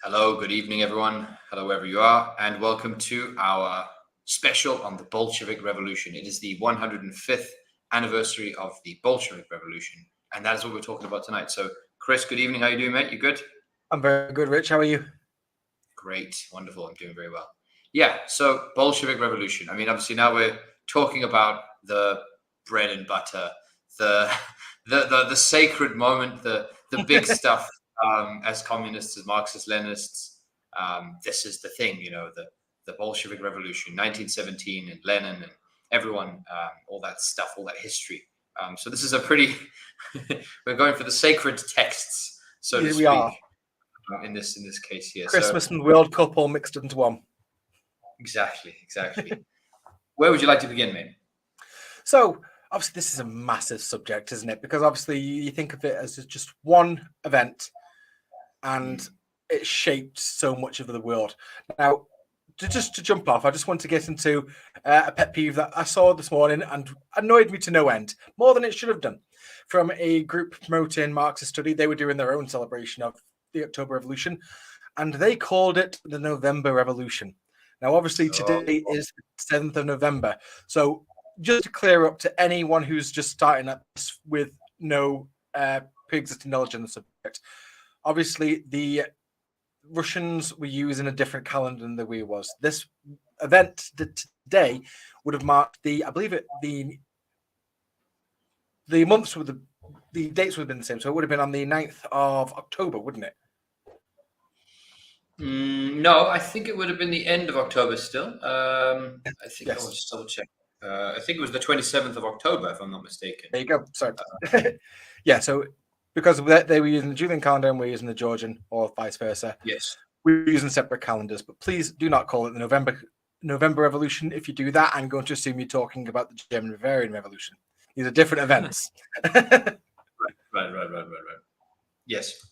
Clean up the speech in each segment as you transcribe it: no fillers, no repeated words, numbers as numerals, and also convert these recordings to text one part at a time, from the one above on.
Hello, good evening, everyone. Hello, wherever you are, and welcome to our special on the Bolshevik Revolution. It is the 105th anniversary of the Bolshevik Revolution, and that is what we're talking about tonight. So, Chris, good evening. How you doing, mate? You good? I'm very good, Rich. How are you? Great, wonderful. I'm doing very well. Yeah. So, Bolshevik Revolution. I mean, obviously, now we're talking about the bread and butter, the the sacred moment, the big stuff. As communists, as Marxist Leninists, this is the thing, the Bolshevik Revolution, 1917, and Lenin, and everyone, all that stuff, all that history. So this is a pretty, we're going for the sacred texts, so to Here speak, we are. In this case here. Christmas and World Cup all mixed into one. Exactly. Where would you like to begin, mate? So, obviously, this is a massive subject, isn't it? Because obviously, you think of it as just one event, and it shaped so much of the world. Now, to jump off, I just want to get into a pet peeve that I saw this morning and annoyed me to no end, more than it should have done. From a group promoting Marxist study, they were doing their own celebration of the October Revolution, and they called it the November Revolution. Now, obviously, today is the 7th of November. So, just to clear up to anyone who's just starting at this with no pre-existing knowledge on the subject, obviously, the Russians were using a different calendar than the we was. This event today would have marked the months with the dates would have been the same. So it would have been on the 9th of October, wouldn't it? No, I think it would have been the end of October still. I think Yes. I will just double check. I think it was the 27th of October, if I'm not mistaken. There you go. Sorry. Yeah, so because they were using the Julian calendar and we're using the Georgian, or vice versa. Yes. We're using separate calendars, but please do not call it the November Revolution. If you do that, I'm going to assume you're talking about the German Bavarian Revolution. These are different events. Right. Yes.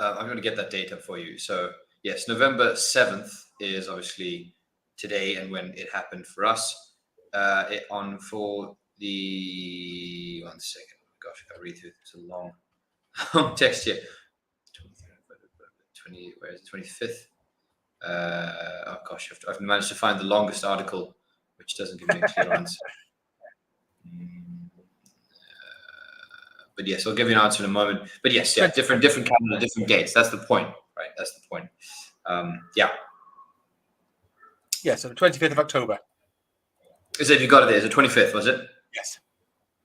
I'm going to get that data for you. So, yes, November 7th is obviously today and when it happened for us. For the... One second. Gosh, I gotta read through. It's a long text here. 20, where is it? 25th? Oh gosh, I've managed to find the longest article, which doesn't give me a clear answer. But yes, I'll give you an answer in a moment. But yes, yeah, different calendar, different dates. That's the point, right? That's the point. Yeah. Yeah, so the 25th of October. Is it, you got it there? Is it 25th, was it? Yes.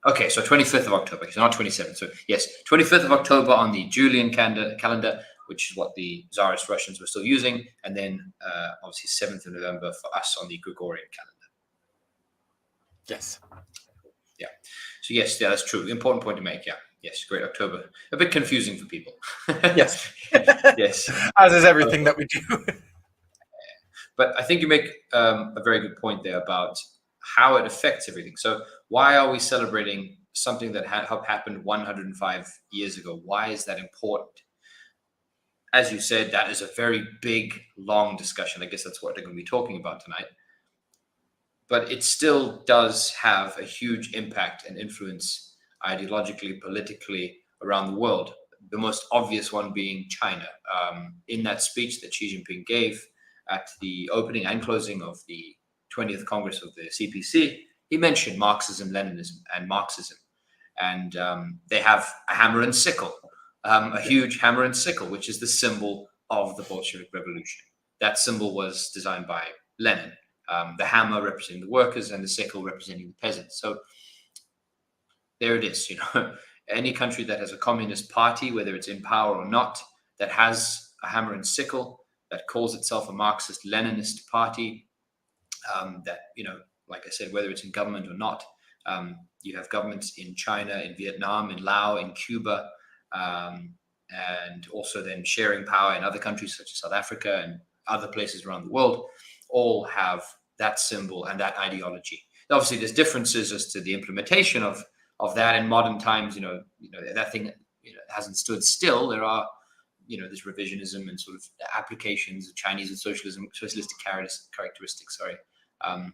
Okay, so 25th of October, so not 27th. So yes, 25th of October on the Julian calendar, which is what the Tsarist Russians were still using, and then obviously 7th of November for us on the Gregorian calendar. Yes. Yeah. So yes, yeah, that's true. Important point to make. Yeah. Yes, great October. A bit confusing for people. Yes. Yes. As is everything that we do. But I think you make a very good point there about how it affects everything. So why are we celebrating something that happened 105 years ago? Why is that important? As you said, that is a very big, long discussion. I guess that's what they're going to be talking about tonight. But it still does have a huge impact and influence ideologically, politically around the world. The most obvious one being China. In that speech that Xi Jinping gave at the opening and closing of the 20th Congress of the CPC, he mentioned Marxism, Leninism, and Marxism. And they have a hammer and sickle, a huge hammer and sickle, which is the symbol of the Bolshevik Revolution. That symbol was designed by Lenin. The hammer representing the workers and the sickle representing the peasants. So there it is. Any country that has a communist party, whether it's in power or not, that has a hammer and sickle, that calls itself a Marxist Leninist party, that, like I said, whether it's in government or not, you have governments in China, in Vietnam, in Laos, in Cuba, and also then sharing power in other countries such as South Africa and other places around the world, all have that symbol and that ideology. Obviously, there's differences as to the implementation of that in modern times. That thing hasn't stood still. There are, this revisionism and sort of applications of Chinese and socialistic characteristics. Sorry.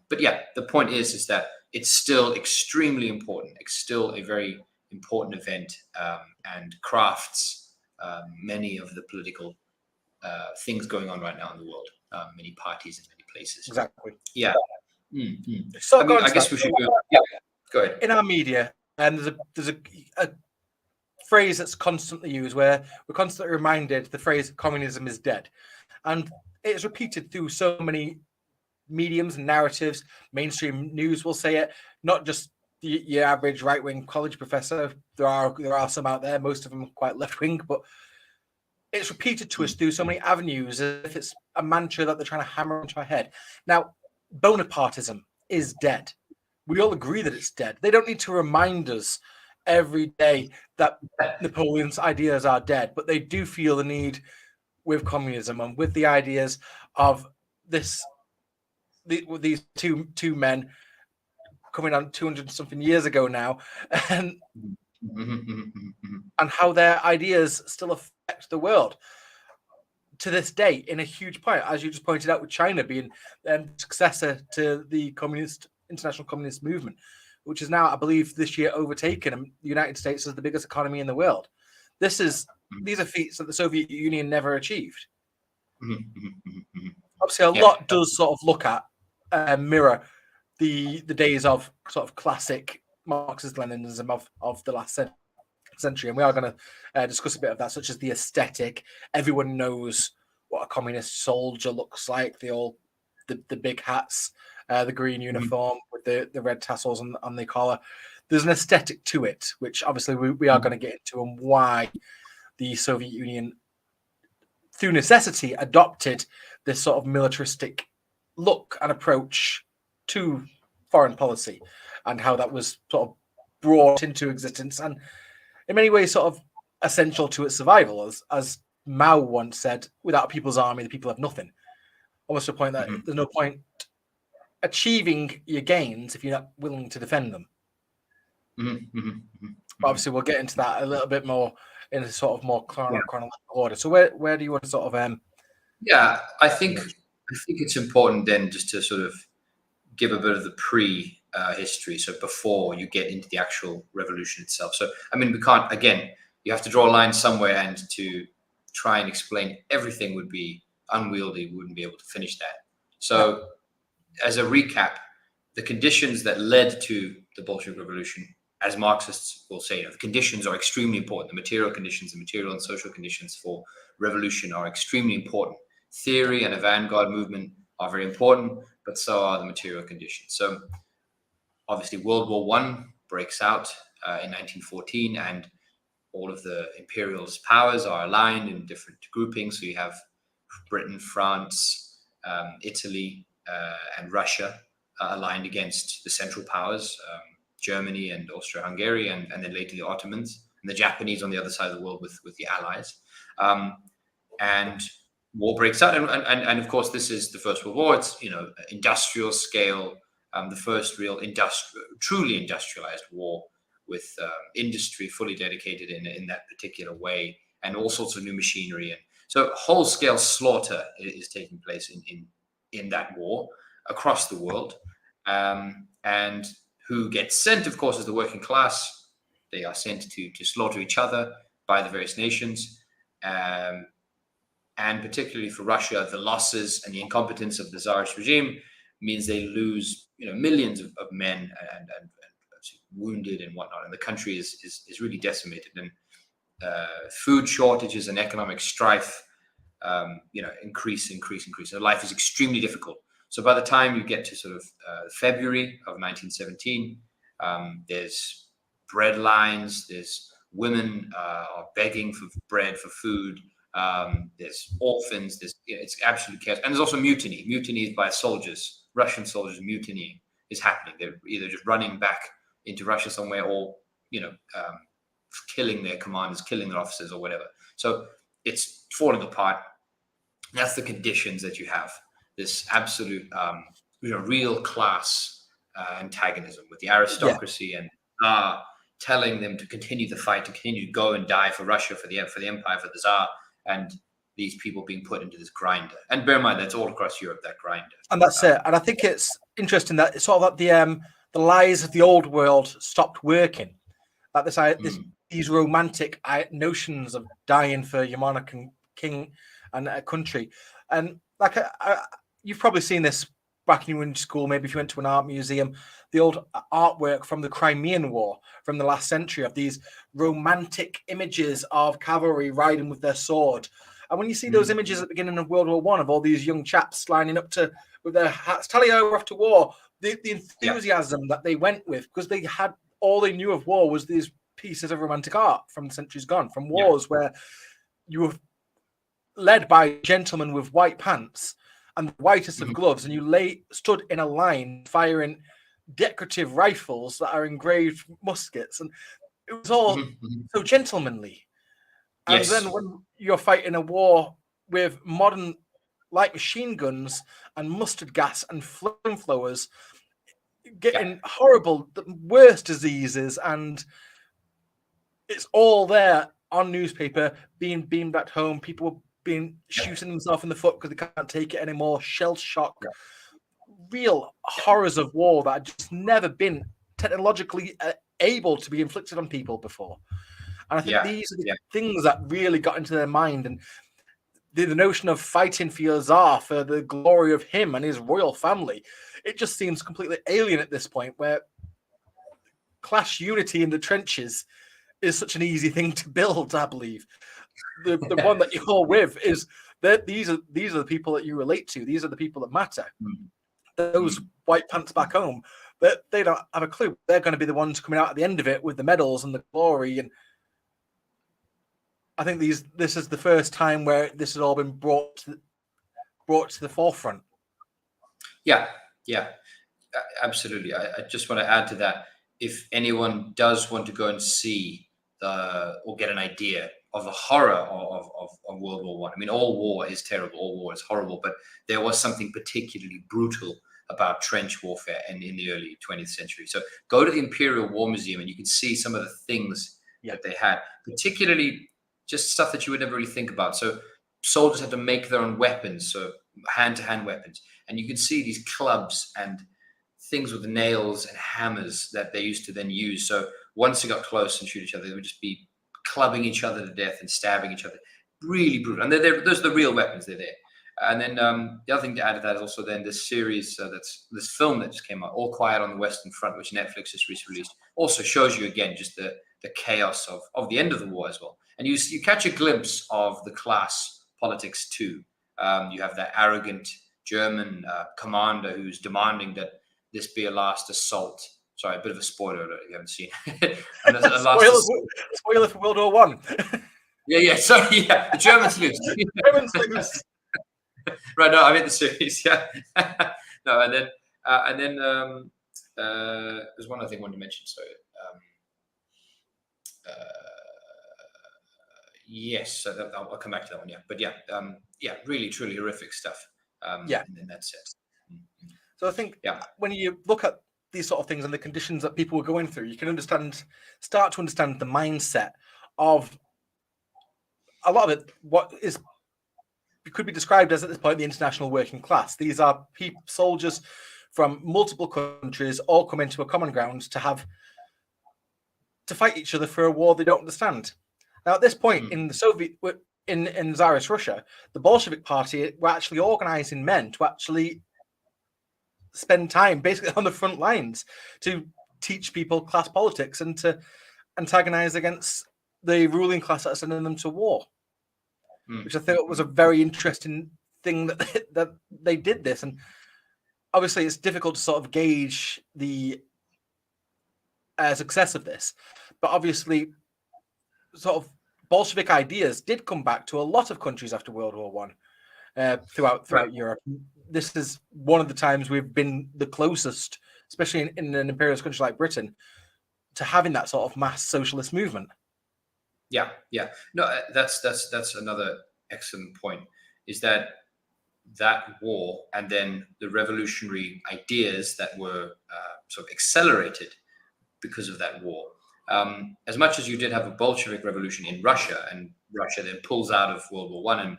But yeah, the point is that it's still extremely important. It's still a very important event, and crafts many of the political things going on right now in the world. Many parties in many places. Exactly. Yeah. So I mean, I guess we should go. Yeah. Go ahead. In our media, and there's a phrase that's constantly used where we're constantly reminded the phrase "communism is dead," and it's repeated through so many mediums and narratives. Mainstream news will say it, not just your average right-wing college professor. There are some out there, most of them quite left-wing, but it's repeated to us through so many avenues as if it's a mantra that they're trying to hammer into our head. Now, Bonapartism is dead. We all agree that it's dead. They don't need to remind us every day that Napoleon's ideas are dead, but they do feel the need with communism and with the ideas of these two men coming on 200 something years ago now, and how their ideas still affect the world to this day in a huge point, as you just pointed out, with China being successor to the international communist movement, which is now, I believe, this year overtaken the United States as the biggest economy in the world. These are feats that the Soviet Union never achieved. Obviously, a lot does sort of look at mirror the days of sort of classic Marxist Leninism of the last century, and we are going to discuss a bit of that, such as the aesthetic. Everyone knows what a communist soldier looks like. The big hats, the green uniform with the red tassels on the collar. There's an aesthetic to it, which obviously we are going to get into, and why the Soviet Union, through necessity, adopted this sort of militaristic look and approach to foreign policy, and how that was sort of brought into existence and in many ways sort of essential to its survival. As Mao once said, without a people's army, the people have nothing. Almost to a point that there's no point achieving your gains if you're not willing to defend them. But obviously, we'll get into that a little bit more in a sort of more chronological order. So where do you want to sort of Yeah, I think it's important then just to sort of give a bit of the history, so before you get into the actual revolution itself. So I mean, we can't, again, you have to draw a line somewhere, and to try and explain everything would be unwieldy. We wouldn't be able to finish that. So as a recap, the conditions that led to the Bolshevik Revolution, as Marxists will say, the conditions are extremely important. The material conditions, the material and social conditions for revolution are extremely important. Theory and a vanguard movement are very important, but so are the material conditions. So obviously World War I breaks out in 1914, and all of the imperialist powers are aligned in different groupings. So you have Britain, France, Italy, and Russia aligned against the Central Powers, Germany and Austria-Hungary, and then later the Ottomans, and the Japanese on the other side of the world with the Allies. And war breaks out, and of course this is the First World War. It's industrial scale, the first real truly industrialized war, with industry fully dedicated in that particular way, and all sorts of new machinery, and so whole scale slaughter is taking place in that war across the world. And who gets sent, of course, is the working class. They are sent to slaughter each other by the various nations. And particularly for Russia, the losses and the incompetence of the Tsarist regime means they lose, millions of men and wounded and whatnot, and the country is really decimated. And food shortages and economic strife, increase. So life is extremely difficult. So by the time you get to sort of February of 1917, there's bread lines, there's women are begging for bread, for food. There's orphans. It's absolute chaos, and there's also mutiny. Mutiny by soldiers, Russian soldiers mutinying is happening. They're either just running back into Russia somewhere, or killing their commanders, killing their officers, or whatever. So it's falling apart. That's the conditions that you have. This absolute, real class antagonism with the aristocracy and telling them to continue the fight, to continue to go and die for Russia, for the empire, for the Tsar, and these people being put into this grinder. And bear in mind, that's all across Europe, that grinder. And that's it. And I think it's interesting that it's sort of like the lies of the old world stopped working. Like these romantic notions of dying for your monarch and king and a country. And like you've probably seen this back when you were in school, maybe if you went to an art museum, the old artwork from the Crimean War from the last century of these romantic images of cavalry riding with their sword. And when you see those images at the beginning of World War One of all these young chaps lining up to with their hats, tally-ho, we're off to war, the enthusiasm that they went with, because they had all they knew of war was these pieces of romantic art from centuries gone, from wars where you were led by gentlemen with white pants and the whitest of gloves, and you stood in a line firing decorative rifles that are engraved muskets, and it was all so gentlemanly. And then when you're fighting a war with modern light machine guns and mustard gas and flamethrowers, getting horrible, the worst diseases, and it's all there on newspaper, being beamed back home. People being shooting themselves in the foot because they can't take it anymore. Shell shock, real horrors of war that had just never been technologically able to be inflicted on people before. And I think these are the things that really got into their mind. And the notion of fighting for your Tsar, for the glory of him and his royal family, it just seems completely alien at this point, where class unity in the trenches is such an easy thing to build, I believe. The one that you're with is that these are the people that you relate to. These are the people that matter. Those white pants back home, that they don't have a clue. They're going to be the ones coming out at the end of it with the medals and the glory. And I think this is the first time where this has all been brought to the forefront. Yeah, absolutely. I just want to add to that. If anyone does want to go and see or get an idea of the horror of World War I. I mean, all war is terrible, all war is horrible, but there was something particularly brutal about trench warfare in the early 20th century. So go to the Imperial War Museum and you can see some of the things that they had, particularly just stuff that you would never really think about. So soldiers had to make their own weapons, so hand-to-hand weapons. And you can see these clubs and things with nails and hammers that they used to then use. So once they got close and shoot each other, they would just be clubbing each other to death and stabbing each other. Really brutal. And those are the real weapons. They're there. And then the other thing to add to that is also then this series, this film that just came out, All Quiet on the Western Front, which Netflix has recently released, also shows you again just the chaos of the end of the war as well. And you catch a glimpse of the class politics too. You have that arrogant German commander who's demanding that this be a last assault. Sorry, a bit of a spoiler if you haven't seen it. Spoiler for World War One. The Germans lose. Germans lose. Right, no, I meant the series. No, and then there's one other thing I wanted to mention. So, yes, so I'll come back to that one. But really, truly horrific stuff. In that sense. So I think when you look at these sort of things and the conditions that people were going through, you can start to understand the mindset of a lot of it. What could be described as at this point the international working class. These are soldiers from multiple countries all come into a common ground to fight each other for a war they don't understand. Now, at this point in the Soviet, in Tsarist Russia, the Bolshevik Party were actually organizing men to actually spend time basically on the front lines to teach people class politics and to antagonize against the ruling class that are sending them to war, which I thought was a very interesting thing that they did this. And obviously it's difficult to sort of gauge the success of this, but obviously sort of Bolshevik ideas did come back to a lot of countries after World War One. Throughout Europe. This is one of the times we've been the closest, especially in an imperialist country like Britain, to having that sort of mass socialist movement. No, that's another excellent point, is that war and then the revolutionary ideas that were sort of accelerated because of that war. As much as you did have a Bolshevik Revolution in Russia, and Russia then pulls out of World War One and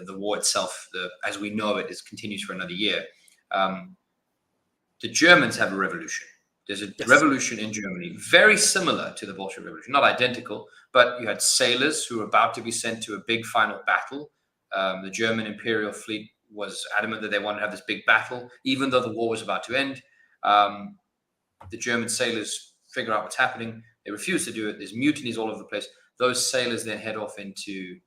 the war itself, as we know it, continues for another year. The Germans have a revolution, There's a Yes. revolution in Germany, very similar to the Bolshevik Revolution, not identical, but you had sailors who were about to be sent to a big final battle. The German imperial fleet was adamant that they wanted to have this big battle, even though the war was about to end. The German sailors figure out what's happening. They refuse to do it. There's mutinies all over the place. Those sailors then head off into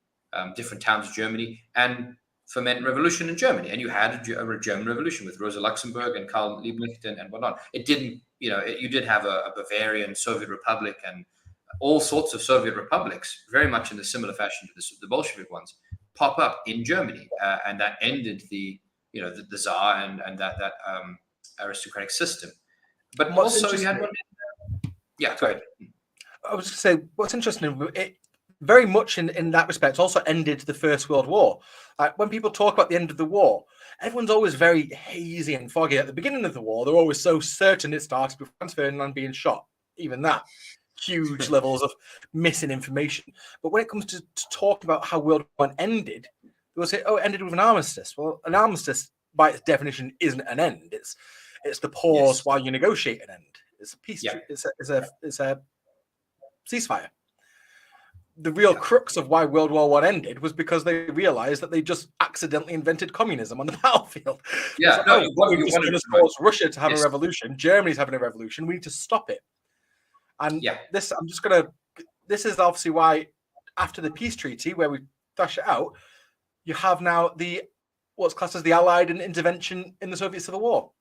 different towns of Germany and foment revolution in Germany. And you had a German revolution with Rosa Luxemburg and Karl Liebknecht and whatnot. It didn't, you did have a Bavarian Soviet Republic and all sorts of Soviet republics, very much in a similar fashion to the Bolshevik ones, pop up in Germany. And that ended the Tsar and that aristocratic system. But also you had one. Yeah, go ahead. I was going to say, what's interesting, it very much in that respect also ended the First World War. When people talk about the end of the war, everyone's always very hazy and foggy. At the beginning of the war, they're always so certain it started with Franz Ferdinand being shot. Even that, huge levels of missing information. But when it comes to talk about how World War I ended, they will say, oh, it ended with an armistice. Well, an armistice, by its definition, isn't an end. It's the pause while you negotiate an end. It's a peace. Yeah. It's a ceasefire. The real crux of why World War I ended was because they realized that they just accidentally invented communism on the battlefield. Yeah, we're just going to force Russia to have a revolution. Germany's having a revolution. We need to stop it. And this is obviously why after the peace treaty, where we thrash it out, you have now what's classed as the Allied intervention in the Soviet Civil War,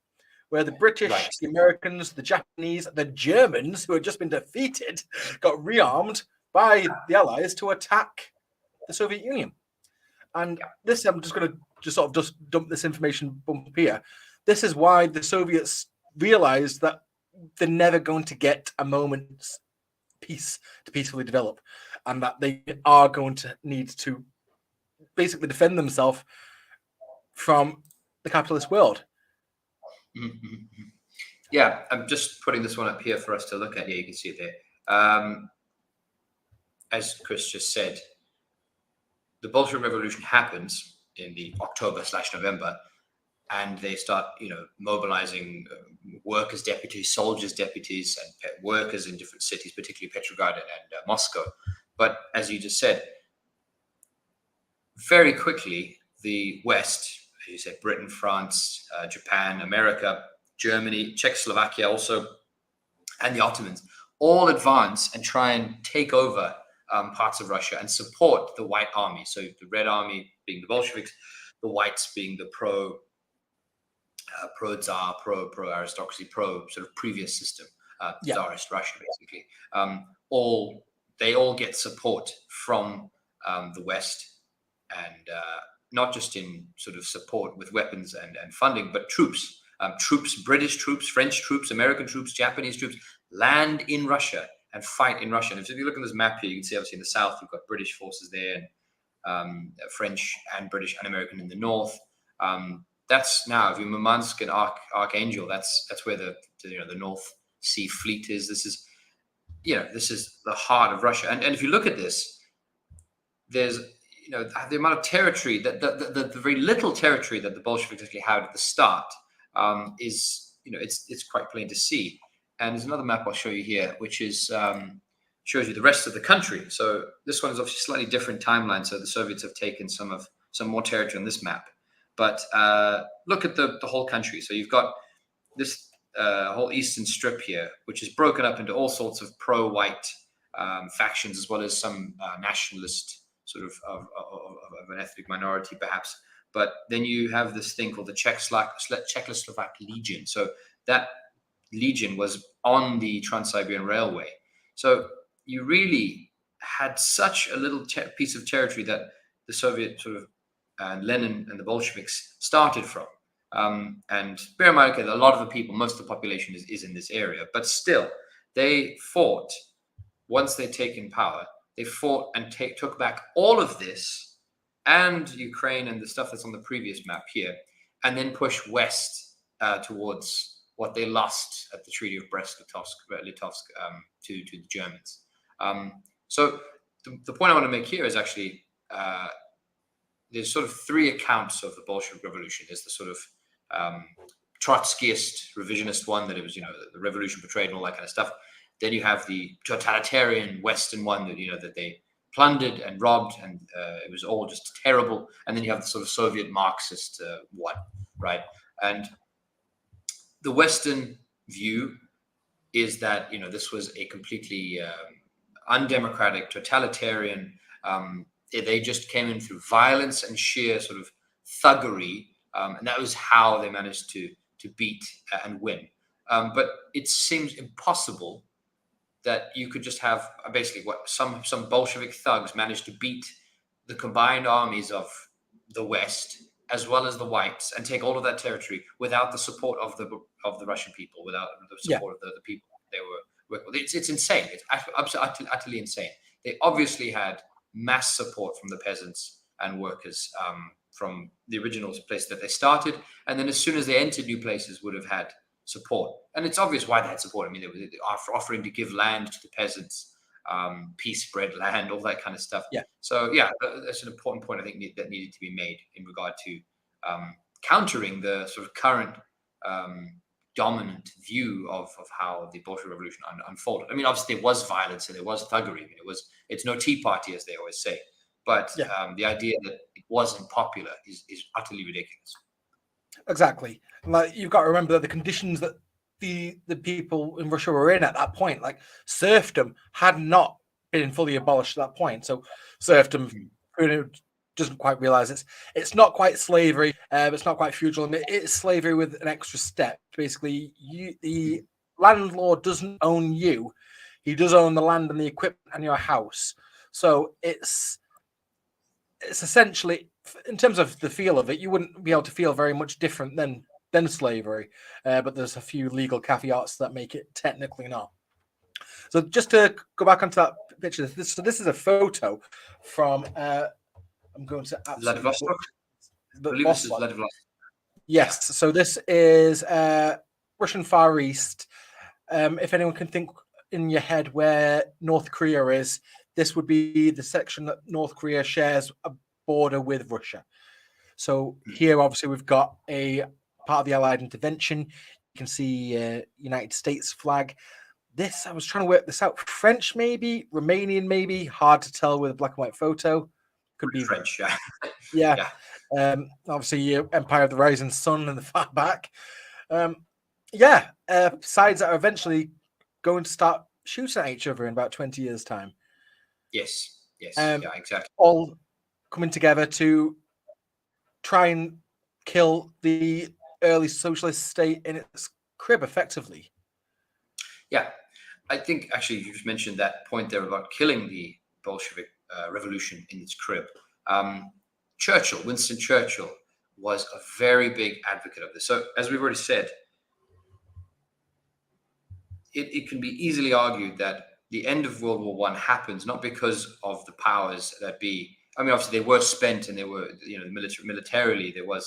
where the British, the Americans, the Japanese, the Germans, who had just been defeated, got rearmed by the Allies to attack the Soviet Union. And this, I'm just going to just dump this information bump here. This is why the Soviets realized that they're never going to get a moment's peace to peacefully develop, and that they are going to need to basically defend themselves from the capitalist world. Mm-hmm. Yeah, I'm just putting this one up here for us to look at. Yeah, you can see it there. As Chris just said, the Bolshevik Revolution happens in the October/November, and they start, mobilizing workers' deputies, soldiers' deputies, and workers in different cities, particularly Petrograd and Moscow. But as you just said, very quickly, the West, as you said, Britain, France, Japan, America, Germany, Czechoslovakia also, and the Ottomans, all advance and try and take over parts of Russia and support the White Army. So the Red Army being the Bolsheviks, the Whites being the pro-Tsar, pro-aristocracy, pro sort of previous system, Tsarist Russia, basically. They all get support from the West, and not just in sort of support with weapons and funding, but troops, British troops, French troops, American troops, Japanese troops land in Russia and fight in Russia. And if you look at this map here, you can see obviously in the south, you've got British forces there, and French and British and American in the north. That's now, if you're Murmansk and Archangel, that's where the North Sea Fleet is. This is the heart of Russia. And if you look at this, there's the amount of territory that the very little territory that the Bolsheviks actually had at the start is it's quite plain to see. And there's another map I'll show you here, which is shows you the rest of the country. So this one is obviously slightly different timeline. So the Soviets have taken some more territory on this map. But look at the whole country. So you've got this whole eastern strip here, which is broken up into all sorts of pro-white factions, as well as some nationalist sort of an ethnic minority, perhaps. But then you have this thing called the Czechoslovak Legion. So that legion was on the Trans-Siberian Railway. So you really had such a little piece of territory that the Soviet sort of Lenin and the Bolsheviks started from. And bear in mind, a lot of the people, most of the population is in this area, but still they fought. Once they'd taken power, they fought and took back all of this and Ukraine and the stuff that's on the previous map here, and then pushed west towards what they lost at the Treaty of Brest-Litovsk to the Germans. So the point I want to make here is actually there's sort of three accounts of the Bolshevik Revolution. There's the sort of Trotskyist, revisionist one, that it was, the revolution betrayed and all that kind of stuff. Then you have the totalitarian Western one that, that they plundered and robbed, and it was all just terrible. And then you have the sort of Soviet Marxist one, right? And the Western view is that, this was a completely undemocratic, totalitarian. They just came in through violence and sheer sort of thuggery, and that was how they managed to beat and win. But it seems impossible that you could just have basically what some Bolshevik thugs managed to beat the combined armies of the West as well as the whites and take all of that territory without the support of the Russian people, without the support of the people they were working with. It's insane. It's utterly insane. They obviously had mass support from the peasants and workers from the original place that they started, and then as soon as they entered new places would have had support. And it's obvious why they had support. I mean, they were offering to give land to the peasants, peace bread land, all that kind of stuff. Yeah. So that's an important point I think that needed to be made in regard to countering the sort of current dominant view of how the Bolshevik Revolution unfolded. I mean, obviously there was violence and there was thuggery. I mean, it's no Tea Party, as they always say. But the idea that it wasn't popular is utterly ridiculous. Exactly. Like, you've got to remember that the conditions that the people in Russia were in at that point, like serfdom, had not been fully abolished at that point. So serfdom, who doesn't quite realize it's not quite slavery, it's not quite feudalism. It's slavery with an extra step. Basically, the landlord doesn't own you; he does own the land and the equipment and your house. So it's essentially, in terms of the feel of it, you wouldn't be able to feel very much different than slavery, but there's a few legal caveats that make it technically not. So just to go back onto that picture, this is a photo from I'm going to Vladivostok. This is Vladivostok. Yes, so this is Russian Far East. If anyone can think in your head where North Korea is, this would be the section that North Korea shares a border with Russia. So here, obviously, we've got a part of the Allied intervention. You can see United States flag. This, I was trying to work this out. French, maybe. Romanian, maybe. Hard to tell with a black and white photo. Could be French, yeah. Yeah. Obviously, Empire of the Rising Sun in the far back. Sides that are eventually going to start shooting at each other in about 20 years' time. Yes, exactly. All coming together to try and kill the early socialist state in its crib, effectively. Yeah, I think actually you just mentioned that point there about killing the Bolshevik Revolution in its crib. Winston Churchill, was a very big advocate of this. So, as we've already said, it can be easily argued that the end of World War I happens not because of the powers that be. I mean, obviously they were spent and they were, militarily they were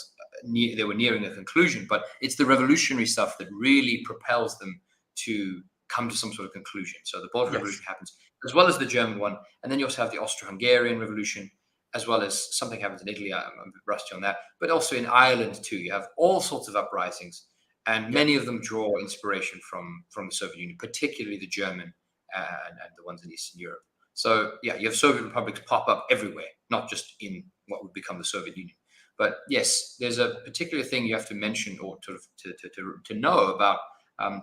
nearing a conclusion, but it's the revolutionary stuff that really propels them to come to some sort of conclusion. So the Bolshevik Revolution happens, as well as the German one, and then you also have the Austro-Hungarian Revolution, as well as something happens in Italy. I'm a bit rusty on that, but also in Ireland too. You have all sorts of uprisings, and many of them draw inspiration from the Soviet Union, particularly the German and the ones in Eastern Europe. So you have Soviet republics pop up everywhere, not just in what would become the Soviet Union. But yes, there's a particular thing you have to mention or to know about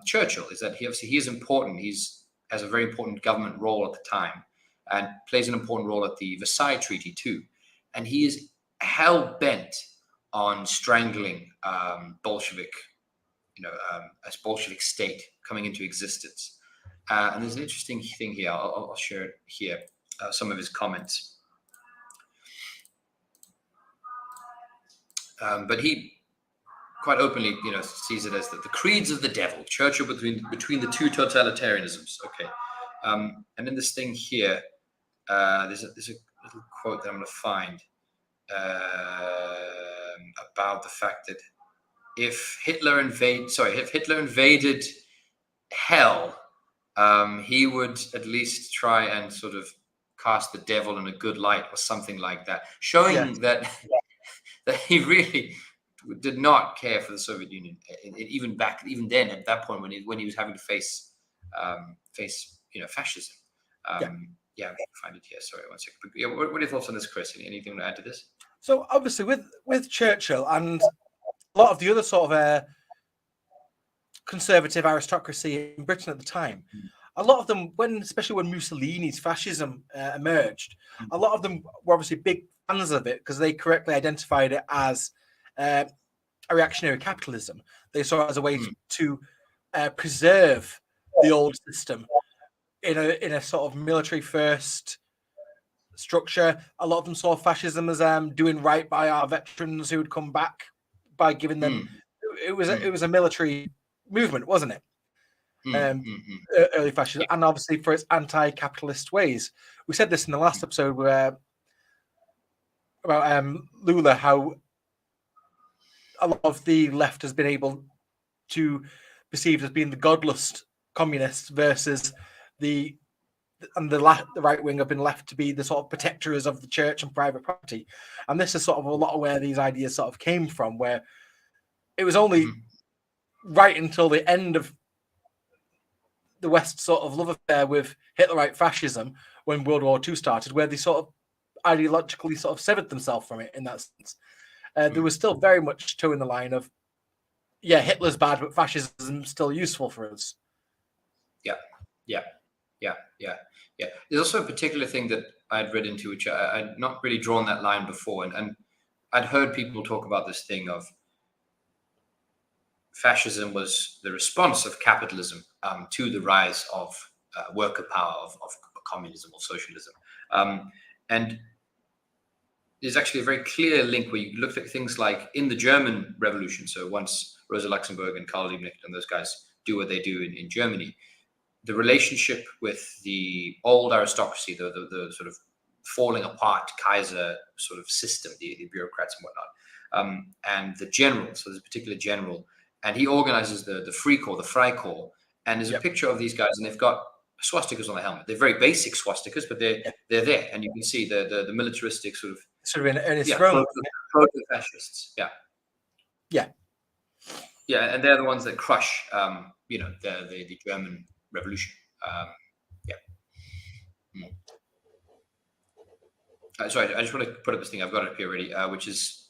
Churchill, is that he is important. He has a very important government role at the time and plays an important role at the Versailles Treaty too. And he is hell bent on strangling Bolshevik, as Bolshevik state coming into existence. And there's an interesting thing here. I'll share it here. Some of his comments. But he quite openly, sees it as the creeds of the devil. Churchill between the two totalitarianisms. Okay. And in this thing here, there's a little quote that I'm going to find about the fact that if Hitler invaded hell, he would at least try and sort of cast the devil in a good light or something like that, showing that he really did not care for the Soviet Union, even then at that point when he was having to face fascism. Yeah, I can find it here. Sorry, one second. But, yeah, what are your thoughts on this, Chris? Anything to add to this? So obviously, with Churchill and a lot of the other sort of conservative aristocracy in Britain at the time, a lot of them, especially when Mussolini's fascism emerged, a lot of them were obviously big fans of it because they correctly identified it as a reactionary capitalism. They saw it as a way to preserve the old system in a sort of military first structure. A lot of them saw fascism as doing right by our veterans who would come back by giving them. It was a military movement, wasn't it? Early fascism, and obviously for its anti-capitalist ways. We said this in the last episode about Lula, how a lot of the left has been able to perceived as being the godless communists versus the right wing have been left to be the sort of protectors of the church and private property. And this is sort of a lot of where these ideas sort of came from, where it was only right until the end of the West's sort of love affair with Hitlerite fascism when World War II started, where they sort of ideologically sort of severed themselves from it in that sense. There was still very much toe in the line of, yeah, Hitler's bad, but fascism is still useful for us. Yeah. There's also a particular thing that I'd read into, which I'd not really drawn that line before, and I'd heard people talk about this thing of fascism was the response of capitalism to the rise of worker power, of communism or socialism. And there's actually a very clear link where you look at things like in the German Revolution. So once Rosa Luxemburg and Karl Liebknecht and those guys do what they do in Germany, the relationship with the old aristocracy, the sort of falling apart Kaiser sort of system, the bureaucrats and whatnot, and the general. So there's a particular general, and he organizes the Freikorps, and there's a picture of these guys, and they've got swastikas on the helmet. They're very basic swastikas, but they're there, and you can see the militaristic sort of in Ernest Rome, proto-fascists. Yeah, and they're the ones that crush, the German Revolution. Sorry, I just want to put up this thing. I've got it up here already, which is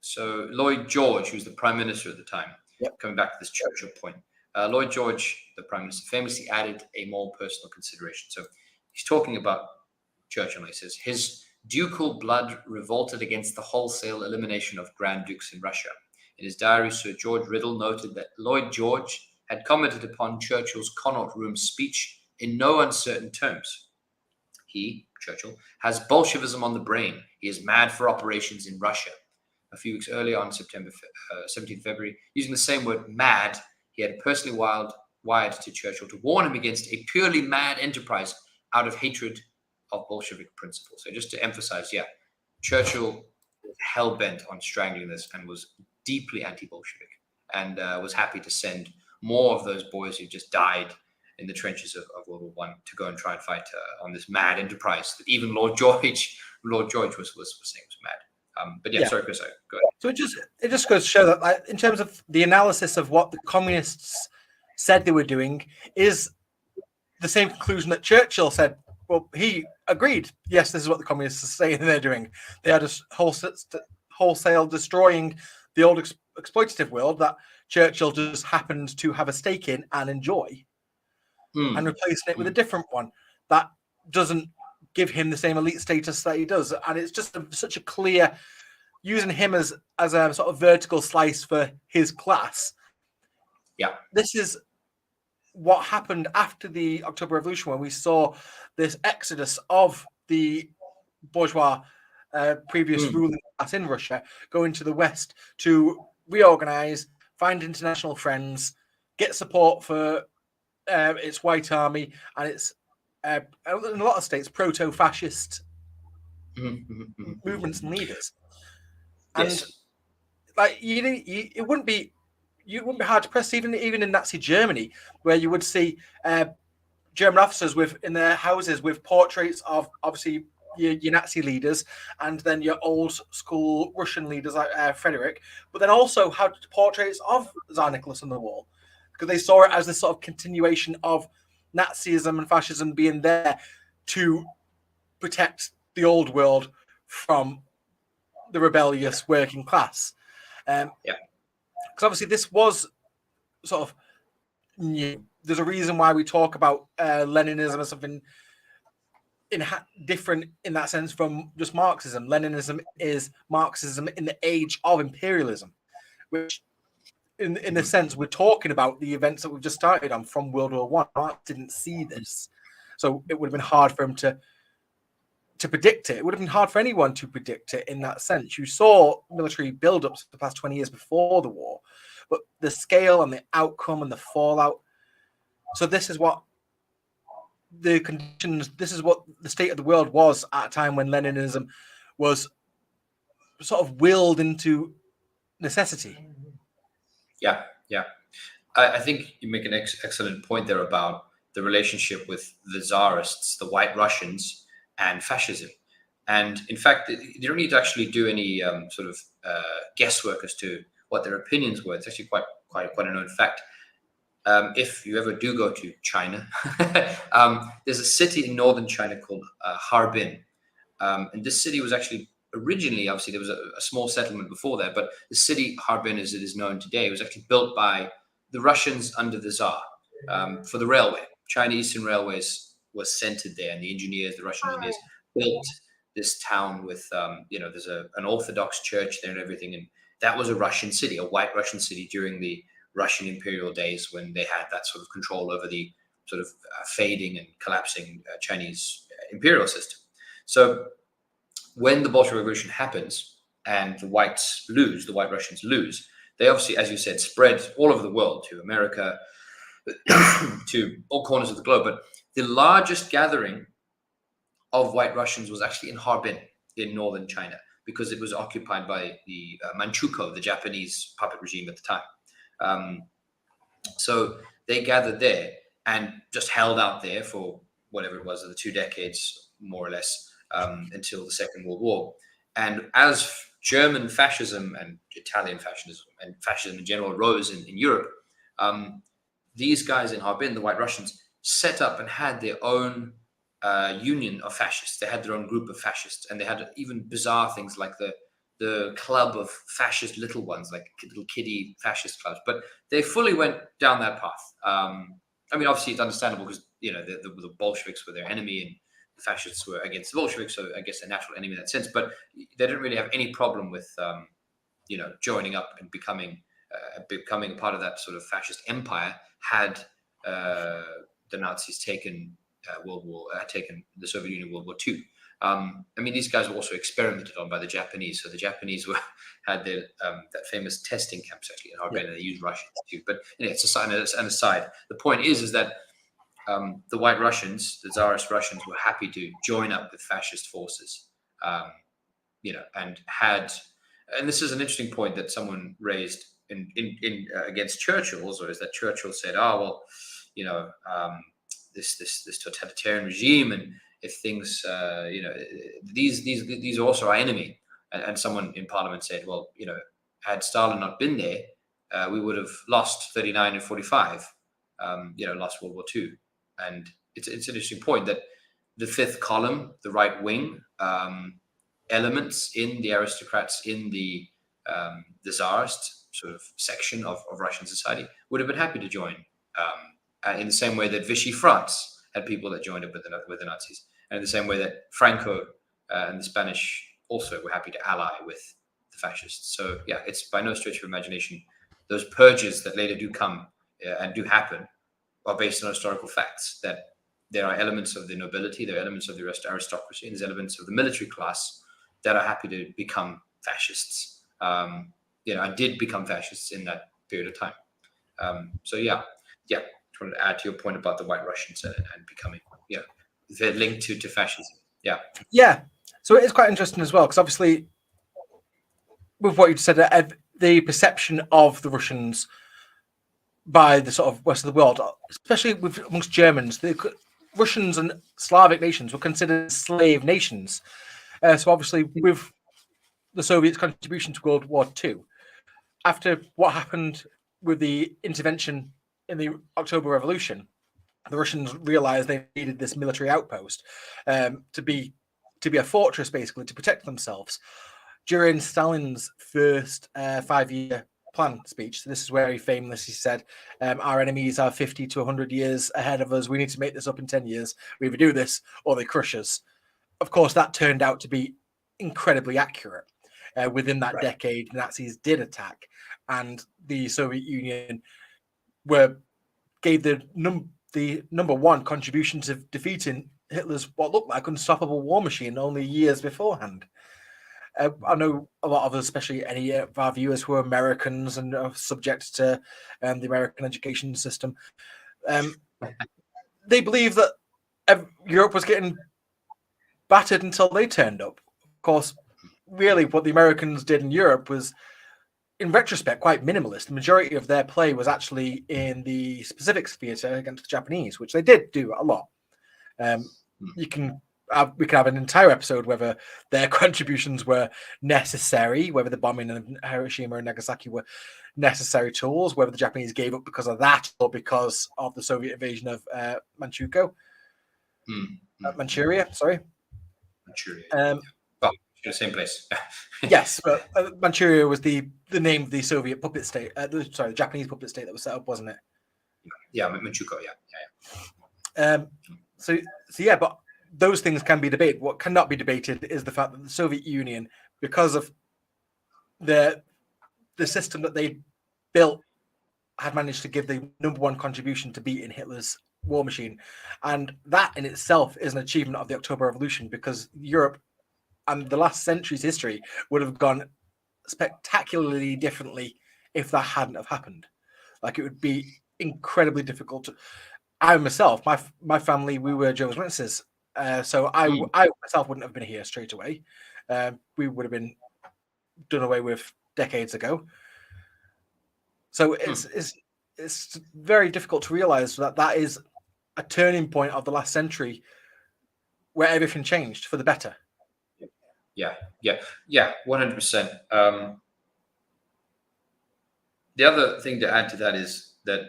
so Lloyd George, who's the prime minister at the time. Coming back to this Churchill point, Lloyd George, the prime minister, famously added a more personal consideration. So he's talking about Churchill. He says his ducal blood revolted against the wholesale elimination of Grand Dukes in Russia. In his diary, Sir George Riddle noted that Lloyd George had commented upon Churchill's Connaught Room speech in no uncertain terms. He, Churchill, has Bolshevism on the brain. He is mad for operations in Russia. A few weeks earlier, on 17th February, using the same word mad, he had personally wired to Churchill to warn him against a purely mad enterprise out of hatred of Bolshevik principles. So just to emphasize, Churchill was hell-bent on strangling this and was deeply anti-Bolshevik, and was happy to send more of those boys who just died in the trenches of World War I to go and try and fight on this mad enterprise that even Lloyd George was saying was mad. But sorry, Chris, go ahead. So it just goes to show that, like, in terms of the analysis of what the communists said they were doing, is the same conclusion that Churchill said. Well, he agreed. Yes, this is what the communists are saying they're doing. They are just wholesale destroying the old exploitative world that Churchill just happened to have a stake in and enjoy, and replacing it with a different one that doesn't give him the same elite status that he does. And it's just such a clear, using him as a sort of vertical slice for his class. Yeah. This is what happened after the October Revolution, when we saw this exodus of the bourgeois previous ruling class in Russia going to the West to reorganize, find international friends, get support for its white army and its in a lot of states proto-fascist movements and leaders. And like it wouldn't be hard to press even in Nazi Germany, where you would see German officers in their houses with portraits of obviously your Nazi leaders, and then your old school Russian leaders like Frederick, but then also had portraits of Tsar Nicholas on the wall, because they saw it as this sort of continuation of Nazism and fascism being there to protect the old world from the rebellious working class. Because obviously this was sort of new. There's a reason why we talk about Leninism as something different in that sense from just Marxism. Leninism is Marxism in the age of imperialism, which in a sense we're talking about the events that we've just started on from World War One. Marx didn't see this, so it would have been hard for him to predict it. It would have been hard for anyone to predict it in that sense. You saw military build-ups for the past 20 years before the war, but the scale and the outcome and the fallout. So this is what the conditions, this is what the state of the world was at a time when Leninism was sort of willed into necessity. Yeah. I think you make an excellent point there about the relationship with the Tsarists, the White Russians, and fascism. And in fact, you don't need to actually do any sort of guesswork as to what their opinions were. It's actually quite a known fact. If you ever do go to China, there's a city in northern China called Harbin. And this city was actually originally, obviously, there was a small settlement before that, but the city Harbin, as it is known today, was actually built by the Russians under the Tsar for the railway. China Eastern Railways was centered there, and the Russian engineers built this town with, there's an Orthodox church there and everything. And that was a Russian city, a white Russian city during the Russian imperial days when they had that sort of control over the sort of fading and collapsing Chinese imperial system. So when the Bolshevik Revolution happens and the White Russians lose, they obviously, as you said, spread all over the world, to America, to all corners of the globe. But the largest gathering of White Russians was actually in Harbin in northern China, because it was occupied by the Manchukuo, the Japanese puppet regime at the time. So they gathered there and just held out there for whatever it was, the 2 decades, more or less, until the Second World War. And as German fascism and Italian fascism and fascism in general rose in Europe, these guys in Harbin, the White Russians, set up and had their own union of fascists. They had their own group of fascists, and they had even bizarre things like the club of fascist little ones, like little kiddie fascist clubs. But they fully went down that path. I mean, obviously, it's understandable because the Bolsheviks were their enemy, and the fascists were against the Bolsheviks, so I guess a natural enemy in that sense. But they didn't really have any problem with joining up and becoming a part of that sort of fascist empire had the Nazis taken the Soviet Union World War II. I mean, these guys were also experimented on by the Japanese. So the Japanese had their that famous testing camps actually in Harbin, and they used Russians too. But anyway, it's an aside. The point is that the White Russians, the Tsarist Russians, were happy to join up with fascist forces, and this is an interesting point that someone raised in against Churchill also, is that Churchill said, this totalitarian regime, and if things, these are also our enemy. And someone in Parliament said, well, had Stalin not been there, we would have lost 39 and 45, lost World War II. And it's an interesting point that the fifth column, the right wing elements in the aristocrats, in the Tsarist sort of section of Russian society, would have been happy to join, in the same way that Vichy France had people that joined up with the Nazis, and in the same way that Franco and the Spanish also were happy to ally with the fascists. So yeah, it's by no stretch of imagination. Those purges that later do come and do happen are based on historical facts, that there are elements of the nobility, there are elements of the aristocracy, and there's elements of the military class that are happy to become fascists, and did become fascists in that period of time. So yeah. Just wanted to add to your point about the White Russians and becoming, they're linked to fascism. Yeah. So it is quite interesting as well, because obviously, with what you said, the perception of the Russians by the sort of rest of the world, especially amongst Germans, Russians and Slavic nations were considered slave nations. So obviously, with the Soviets' contribution to World War II, after what happened with the intervention in the October Revolution, the Russians realized they needed this military outpost to be a fortress, basically, to protect themselves. During Stalin's first 5-year plan speech, so this is where he famously said, our enemies are 50 to 100 years ahead of us. We need to make this up in 10 years. We either do this or they crush us. Of course, that turned out to be incredibly accurate. Within that decade, the Nazis did attack, and the Soviet Union gave the number one contribution to defeating Hitler's what looked like unstoppable war machine only years beforehand. I know a lot of us, especially any of our viewers who are Americans and are subject to the American education system, they believe that Europe was getting battered until they turned up. Of course, really what the Americans did in Europe was, in retrospect, quite minimalist. The majority of their play was actually in the Pacific theater against the Japanese, which they did do a lot. We can have an entire episode whether their contributions were necessary, whether the bombing of Hiroshima and Nagasaki were necessary tools, whether the Japanese gave up because of that or because of the Soviet invasion of Manchuria. Sorry, Manchuria. The same place. Yes, but Manchuria was the name of the Soviet puppet state. The Japanese puppet state that was set up, wasn't it? Yeah, Manchukuo. Yeah. So yeah, but those things can be debated. What cannot be debated is the fact that the Soviet Union, because of the system that they built, had managed to give the number one contribution to beating Hitler's war machine, and that in itself is an achievement of the October Revolution, because Europe and the last century's history would have gone spectacularly differently if that hadn't have happened. Like, it would be incredibly difficult. I myself, my family, we were Jehovah's Witnesses, so I myself wouldn't have been here straight away. We would have been done away with decades ago. So it's very difficult to realize that is a turning point of the last century where everything changed for the better. Yeah, 100%. The other thing to add to that is that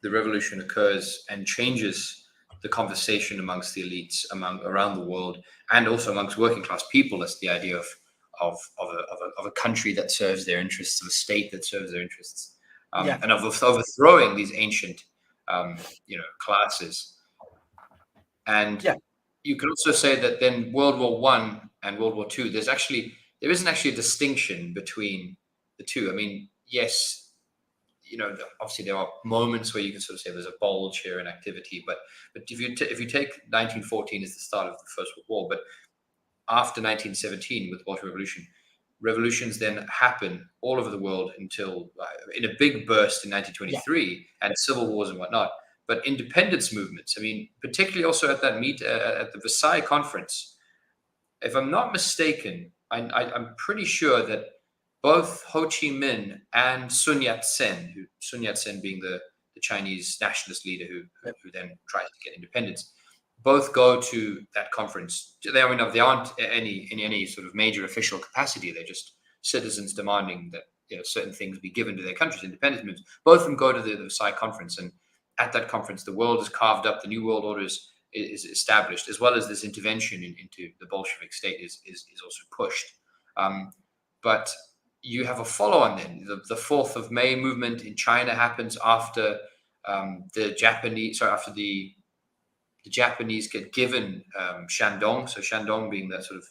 the revolution occurs and changes the conversation amongst the elites around the world, and also amongst working class people. As the idea of a country that serves their interests, of a state that serves their interests, and of overthrowing these ancient, classes. And you can also say that then World War I and World War II, there isn't actually a distinction between the two. I mean, yes, obviously there are moments where you can sort of say there's a bulge here in activity, but if you take 1914 as the start of the First World War, but after 1917 with the Bolshevik Revolution, revolutions then happen all over the world until in a big burst in 1923, and civil wars and whatnot. But independence movements, I mean, particularly also at that at the Versailles Conference, if I'm not mistaken, I'm pretty sure that both Ho Chi Minh and Sun Yat-sen, Sun Yat-sen being the Chinese nationalist leader who then tries to get independence, both go to that conference. They aren't in any sort of major official capacity. They're just citizens demanding that certain things be given to their countries, independence movements. Both of them go to the Versailles Conference, and at that conference, the world is carved up, the new world order is established, as well as this intervention into the Bolshevik state is also pushed. But you have a follow-on then. The 4th of May movement in China happens after the Japanese get given Shandong. So Shandong, being that sort of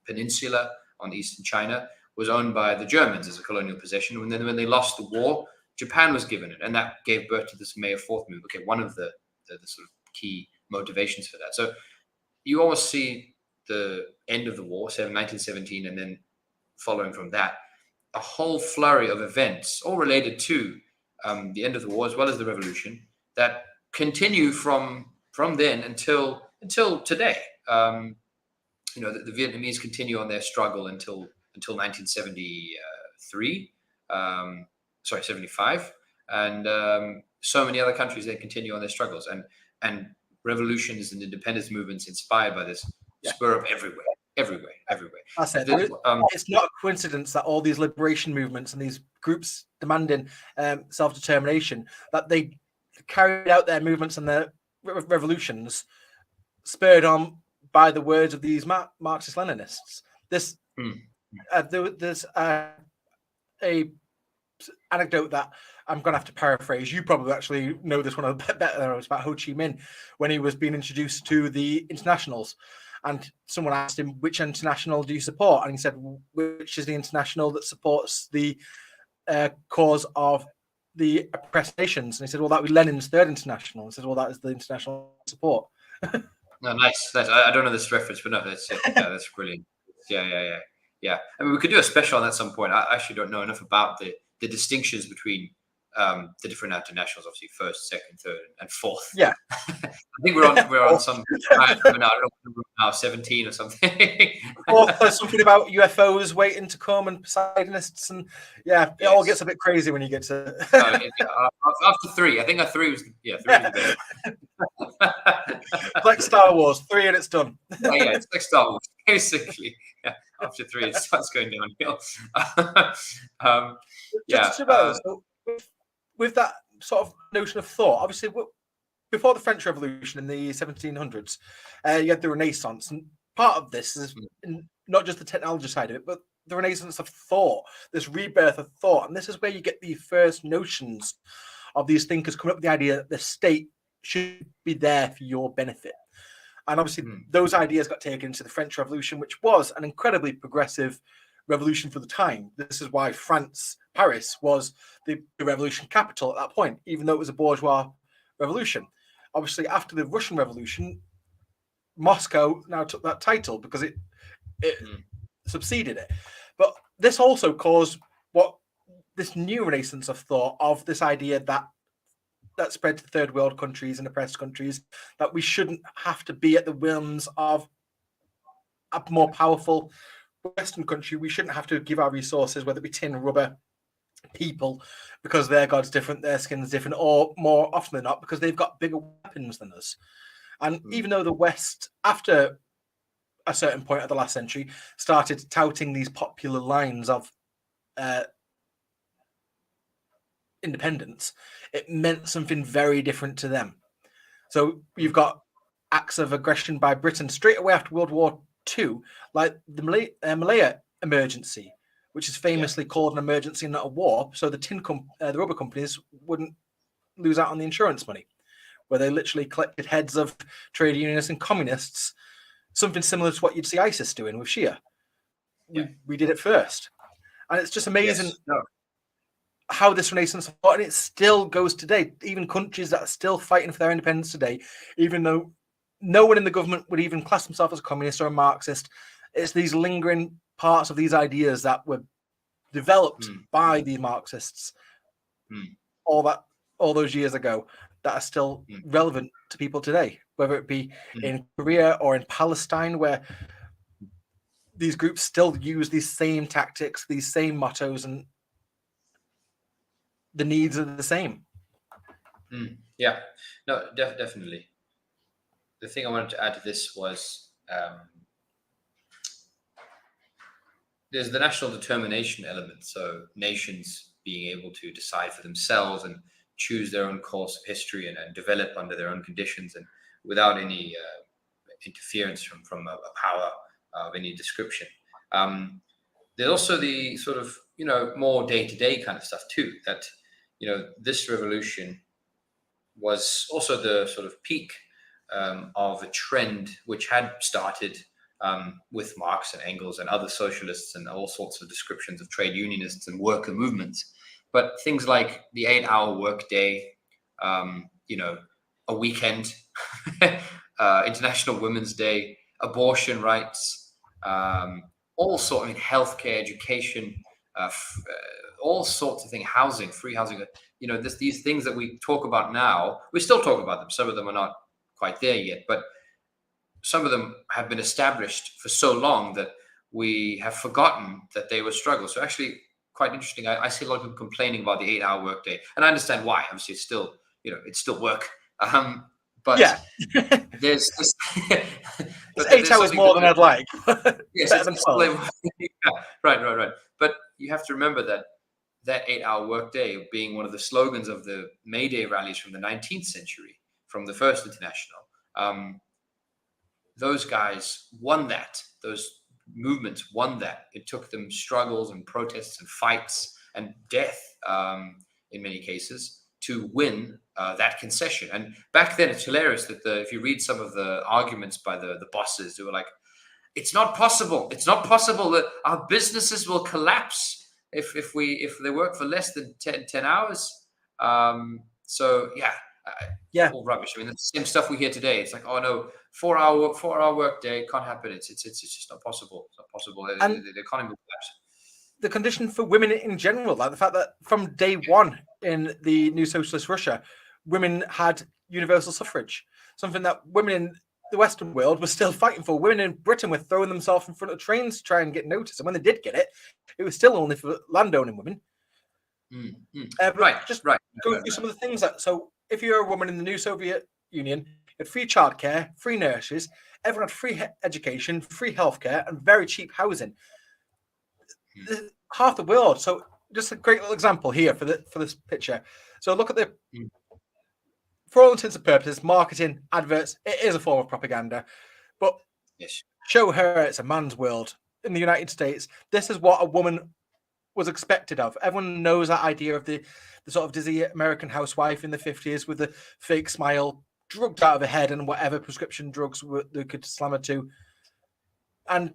peninsula on eastern China, was owned by the Germans as a colonial possession. And then when they lost the war, Japan was given it, and that gave birth to this May 4th movement. Okay, one of the sort of key motivations for that. So you almost see the end of the war, 1917, and then following from that, a whole flurry of events, all related to the end of the war as well as the revolution, that continue from then until today. The Vietnamese continue on their struggle until 1973. 75, and so many other countries, they continue on their struggles. And and revolutions and independence movements inspired by this spur up everywhere. I said it's not a coincidence that all these liberation movements and these groups demanding self-determination, that they carried out their movements and their revolutions spurred on by the words of these Marxist Leninists. There's a anecdote that I'm going to have to paraphrase. You probably actually know this one a bit better than I was, about Ho Chi Minh when he was being introduced to the internationals. And someone asked him, which international do you support? And he said, which is the international that supports the cause of the oppressed nations? And he said, well, that would be Lenin's Third International. And he said, well, that is the international support. No, nice. I don't know this reference, but no, that's it. Yeah, that's brilliant. Yeah. I mean, we could do a special on that at some point. I actually don't know enough about the distinctions between the different internationals, obviously first, second, third, and fourth. Yeah. I think we're on some I don't know, now 17 or something. Or there's something about UFOs waiting to come and Poseidonists, and it all gets a bit crazy when you get to after 3. I think 3 was 3 was the best. Like Star Wars, 3 and it's done. It's like Star Wars, basically. Yeah, after 3 it starts going downhill. So with that sort of notion of thought, obviously before the French Revolution in the 1700s, you had the Renaissance, and part of this is not just the technology side of it, but the Renaissance of thought, this rebirth of thought. And this is where you get the first notions of these thinkers coming up with the idea that the state should be there for your benefit. And obviously those ideas got taken into the French Revolution, which was an incredibly progressive revolution for the time. This is why Paris was the revolution capital at that point, even though it was a bourgeois revolution. Obviously, after the Russian Revolution, Moscow now took that title because it subsided it. But this also caused this new renaissance of thought, of this idea that spread to third world countries and oppressed countries, that we shouldn't have to be at the whims of a more powerful Western country. We shouldn't have to give our resources, whether it be tin, rubber, people, because their god's different, their skin's different, or more often than not, because they've got bigger weapons than us. And even though the West, after a certain point of the last century, started touting these popular lines of independence, it meant something very different to them. So you've got acts of aggression by Britain straight away after World War II, like the Malaya emergency, which is famously called an emergency and not a war, so the rubber companies wouldn't lose out on the insurance money, where they literally collected heads of trade unionists and communists, something similar to what you'd see ISIS doing with Shia. We did it first. And it's just amazing how this renaissance fought, and it still goes today. Even countries that are still fighting for their independence today, even though no one in the government would even class themselves as a communist or a Marxist, it's these lingering parts of these ideas that were developed by the Marxists all those years ago that are still relevant to people today, whether it be in Korea or in Palestine, where these groups still use these same tactics, these same mottos, and the needs are the same. Yeah, no, definitely. The thing I wanted to add to this was there's the national determination element. So nations being able to decide for themselves and choose their own course of history and develop under their own conditions and without any interference from a power of any description. There's also the sort of, more day-to-day kind of stuff too, that, this revolution was also the sort of peak of a trend which had started with Marx and Engels and other socialists and all sorts of descriptions of trade unionists and worker movements. But things like the 8-hour workday, a weekend, International Women's Day, abortion rights, all sorts of healthcare, education, all sorts of things, housing, free housing. These things that we talk about now, we still talk about them. Some of them are not quite there yet, but some of them have been established for so long that we have forgotten that they were struggles. So actually, quite interesting. I see a lot of people complaining about the 8-hour workday, and I understand why. Obviously, it's still, it's still work. But Yeah, there's this, it's 8 hours more than I'd like. Yes, Better than 12. yeah, right. But you have to remember that 8-hour workday being one of the slogans of the May Day rallies from the 19th century, from the First International. Those guys won that. Those movements won that. It took them struggles and protests and fights and death, in many cases, to win that concession. And back then, it's hilarious that if you read some of the arguments by the bosses, they were like, it's not possible. It's not possible that our businesses will collapse if they work for less than 10 hours. So Yeah, all rubbish. I mean, it's the same stuff we hear today. It's like, oh no, 4-hour work day can't happen. It's just not possible. It's not possible. And The economy will collapse. the condition for women in general, like the fact that from day one in the new socialist Russia, women had universal suffrage, something that women in the Western world were still fighting for. Women in Britain were throwing themselves in front of trains to try and get noticed. And when they did get it, it was still only for landowning women. Right. Go through some of the things so if you're a woman in the new Soviet Union, you had free childcare, free nurses, everyone had free education, free healthcare, and very cheap housing. Half the world. So just a great little example here for this picture. So look at for all intents and purposes, marketing, adverts, it is a form of propaganda. But yes, show her it's a man's world. In the United States, this is what a woman was expected of. Everyone knows that idea of the sort of dizzy American housewife in the 50s with the fake smile, drugged out of her head and whatever prescription drugs they could slam her to. And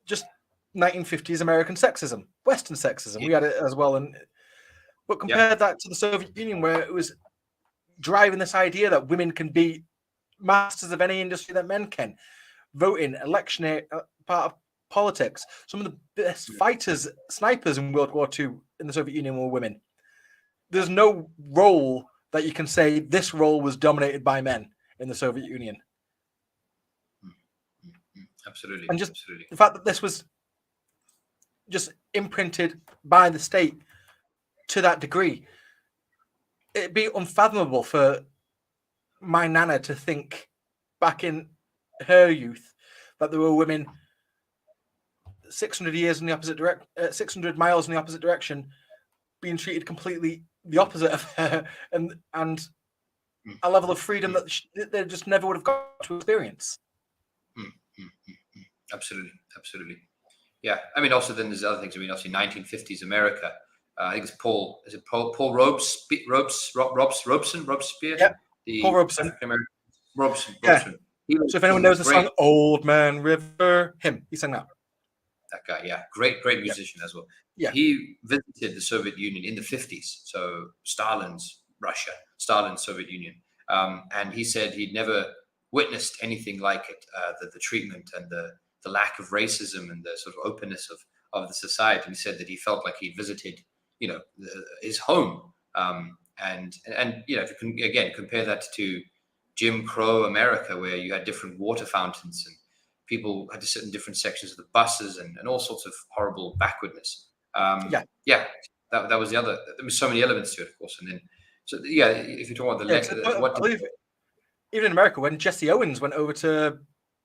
just 1950s American sexism, Western sexism. We had it as well. But compare that to the Soviet Union, where it was driving this idea that women can be masters of any industry that men can. Voting, election, part of politics. Some of the best fighters, snipers in World War II in the Soviet Union were women. There's no role that you can say this role was dominated by men in the Soviet Union. Absolutely. And just absolutely. the fact that this was just imprinted by the state to that degree, it'd be unfathomable for my nana to think back in her youth that there were women 600 years in the opposite direction, 600 miles in the opposite direction, being treated completely the opposite of her, and a level of freedom that they just never would have got to experience. Absolutely. Yeah, I mean, also then there's other things. I mean, obviously 1950s America. I think it's Paul Robeson? Yeah, Paul Robeson. Robeson. So if anyone knows the song "Old Man River," he sang that. That guy, yeah, great musician as well. Yeah, he visited the Soviet Union in the 50s, so Stalin's Russia, Stalin's Soviet Union, and he said he'd never witnessed anything like it. The treatment and the lack of racism and the sort of openness of the society. And he said that he felt like he visited, his home. And if you can again compare that to Jim Crow America, where you had different water fountains and people had to sit in different sections of the buses and all sorts of horrible backwardness. That was the other. There were so many elements to it, of course. And then, if you're talking about I believe even in America, when Jesse Owens went over to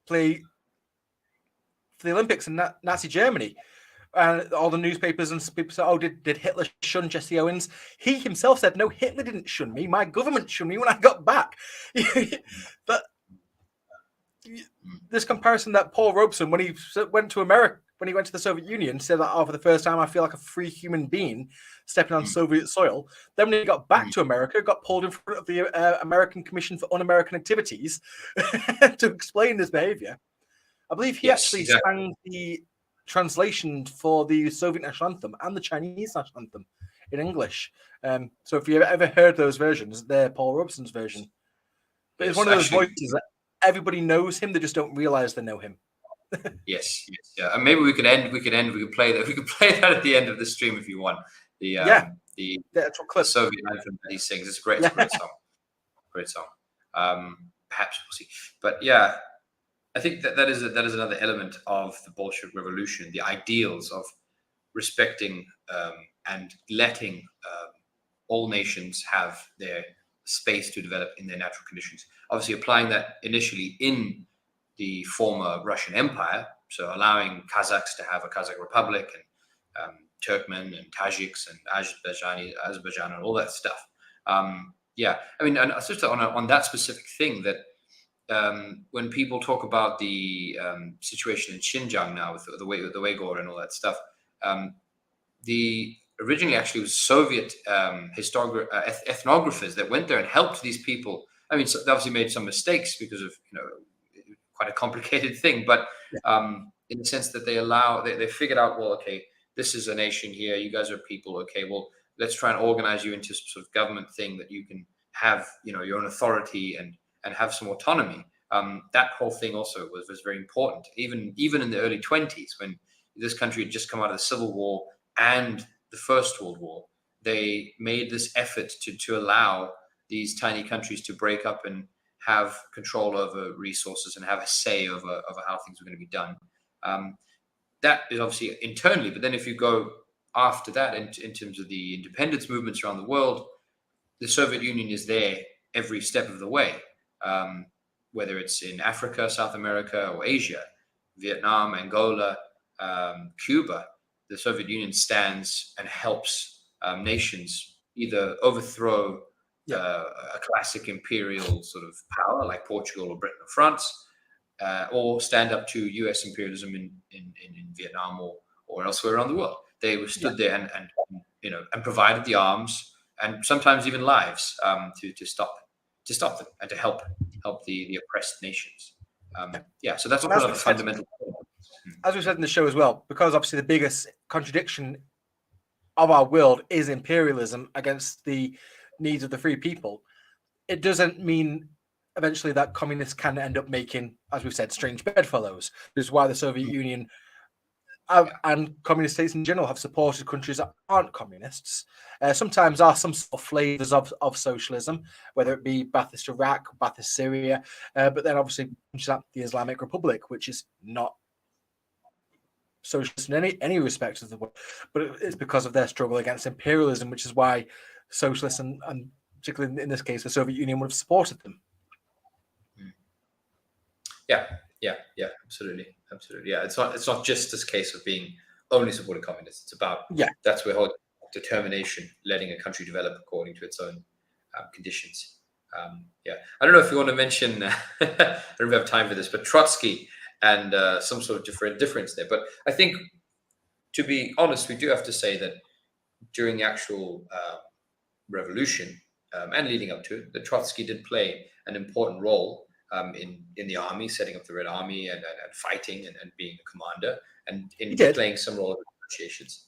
play for the Olympics in Nazi Germany, and all the newspapers and people said, "Oh, did Hitler shun Jesse Owens?" He himself said, "No, Hitler didn't shun me. My government shunned me when I got back." But this comparison that Paul Robeson, when he went to America, when he went to the Soviet Union, said that, "Oh, for the first time, I feel like a free human being stepping on Soviet soil." Then when he got back to America, got pulled in front of the American Commission for Un-American Activities to explain this behavior. I believe he actually sang the translation for the Soviet national anthem and the Chinese national anthem in English. So if you ever heard those versions, they're Paul Robeson's version. But it's one of those voices that everybody knows him; they just don't realize they know him. Yes. And maybe we could play that. We could play that at the end of the stream if you want. The Soviet anthem that he sings. It's great. It's a great song. Great song. Perhaps we'll see. But yeah, I think that is another element of the Bolshevik Revolution. The ideals of respecting and letting all nations have their space to develop in their natural conditions. Obviously, applying that initially in the former Russian Empire, so allowing Kazakhs to have a Kazakh Republic, and Turkmen and Tajiks and Azerbaijan and all that stuff. Yeah, I mean, and just on that specific thing, that when people talk about the situation in Xinjiang now with the Uyghur and all that stuff, the originally actually was Soviet ethnographers that went there and helped these people. I mean, so they obviously made some mistakes because of, quite a complicated thing, but in the sense that they figured out, well, okay, this is a nation here, you guys are people, okay, well, let's try and organize you into some sort of government thing that you can have, your own authority and have some autonomy. That whole thing also was very important, even in the early 20s, when this country had just come out of the Civil War and the First World War. They made this effort to allow these tiny countries to break up and have control over resources and have a say over how things were going to be done. That is obviously internally, but then if you go after that in terms of the independence movements around the world, the Soviet Union is there every step of the way, whether it's in Africa, South America, or Asia, Vietnam, Angola, Cuba. The Soviet Union stands and helps nations either overthrow a classic imperial sort of power like Portugal or Britain or France, or stand up to US imperialism in Vietnam or elsewhere around the world. They were stood there and provided the arms and sometimes even lives to stop them and to help the oppressed nations. So that's one of the fundamental. As we said in the show as well, because obviously the biggest contradiction of our world is imperialism against the needs of the free people, it doesn't mean eventually that communists can end up making, as we've said, strange bedfellows. This is why the Soviet Union and communist states in general have supported countries that aren't communists. Sometimes are some sort of flavors of socialism, whether it be Ba'athist Iraq, Ba'athist Syria, but then obviously the Islamic Republic, which is not socialist in any respect of the word, but it's because of their struggle against imperialism, which is why socialists and particularly in this case the Soviet Union would have supported them. Yeah, absolutely. Yeah, it's not just this case of being only supporting communists. It's about that's where whole determination, letting a country develop according to its own conditions. I don't know if you want to mention. I don't know if we have time for this, but Trotsky and some sort of difference there. But I think, to be honest, we do have to say that during the actual revolution and leading up to it, that Trotsky did play an important role in the army, setting up the Red Army and fighting and being a commander and in playing some role in negotiations.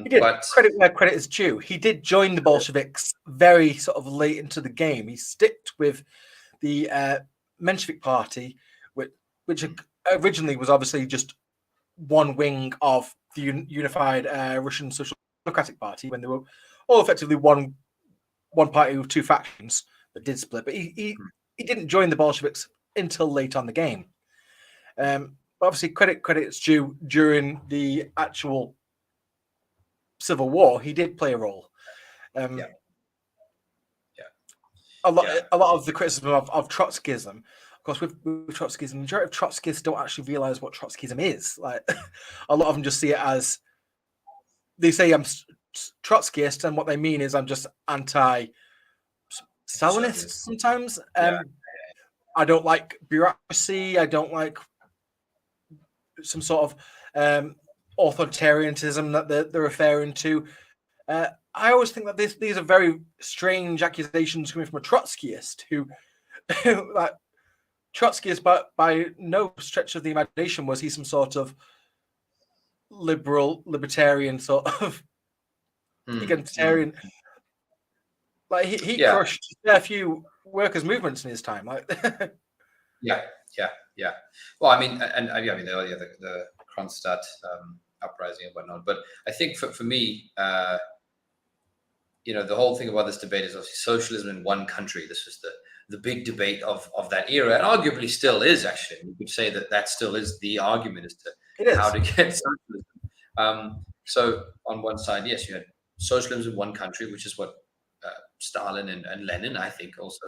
He did. But credit where credit is due. He did join the Bolsheviks very sort of late into the game. He sticked with the Menshevik Party, which originally was obviously just one wing of the unified Russian Social Democratic Party, when they were all effectively one party with two factions that did split. But he didn't join the Bolsheviks until late on the game. But obviously, credit is due. During the actual Civil War, he did play a role. A lot of the criticism of Trotskyism, of course, with Trotskyism, the majority of Trotskyists don't actually realize what Trotskyism is. Like, a lot of them just see it as, they say I'm Trotskyist, and what they mean is I'm just anti-Stalinist sometimes. I don't like bureaucracy. I don't like some sort of authoritarianism that they're referring to. I always think that these are very strange accusations coming from a Trotskyist who like, Trotskyist, but by no stretch of the imagination was he some sort of libertarian sort of egalitarian. Like he crushed a few workers' movements in his time. Like, yeah. Well, I mean, the Kronstadt uprising and whatnot. But I think for me, the whole thing about this debate is obviously socialism in one country. This was the big debate of that era, and arguably still is. Actually, we could say that still is the argument as to how to get socialism. So on one side, yes, you had socialism in one country, which is what Stalin and Lenin, I think, also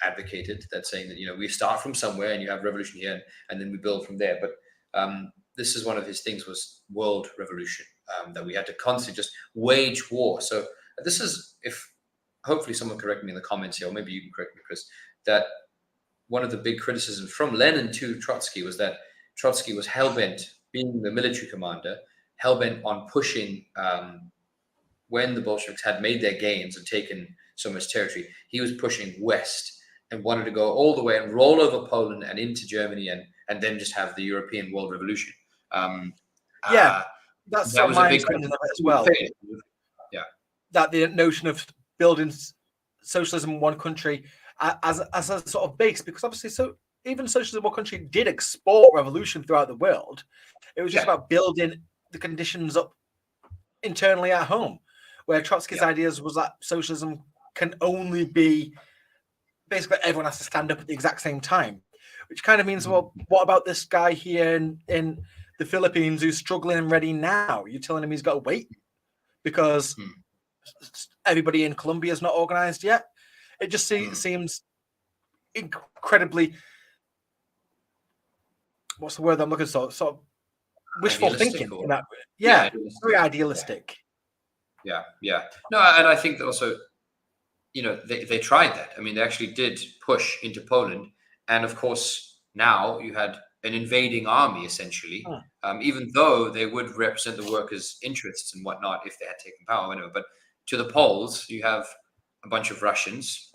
advocated that, saying that, we start from somewhere and you have revolution here, and then we build from there. But this is one of his things, was world revolution, that we had to constantly just wage war. So this is, if hopefully someone correct me in the comments here, or maybe you can correct me, Chris, that one of the big criticisms from Lenin to Trotsky was that Trotsky was hell-bent, being the military commander, hell-bent on pushing, when the Bolsheviks had made their gains and taken so much territory, he was pushing west and wanted to go all the way and roll over Poland and into Germany, and then just have the European world revolution. That's that was my a big understanding of it as well. Yeah, that the notion of building socialism in one country as a sort of base, because obviously, so even socialism in one country did export revolution throughout the world. It was just about building the conditions up internally at home, where Trotsky's ideas was that socialism can only be, basically everyone has to stand up at the exact same time, which kind of means, well, what about this guy here in the Philippines who's struggling and ready now? You're telling him he's got to wait because everybody in Colombia is not organized yet? It just seems incredibly, what's the word I'm looking for? Sort of wishful thinking. In that, very idealistic. Yeah. No, and I think that also, they tried that. I mean, they actually did push into Poland, and of course now you had an invading army essentially. Even though they would represent the workers' interests and whatnot if they had taken power, whatever. But to the Poles, you have a bunch of Russians,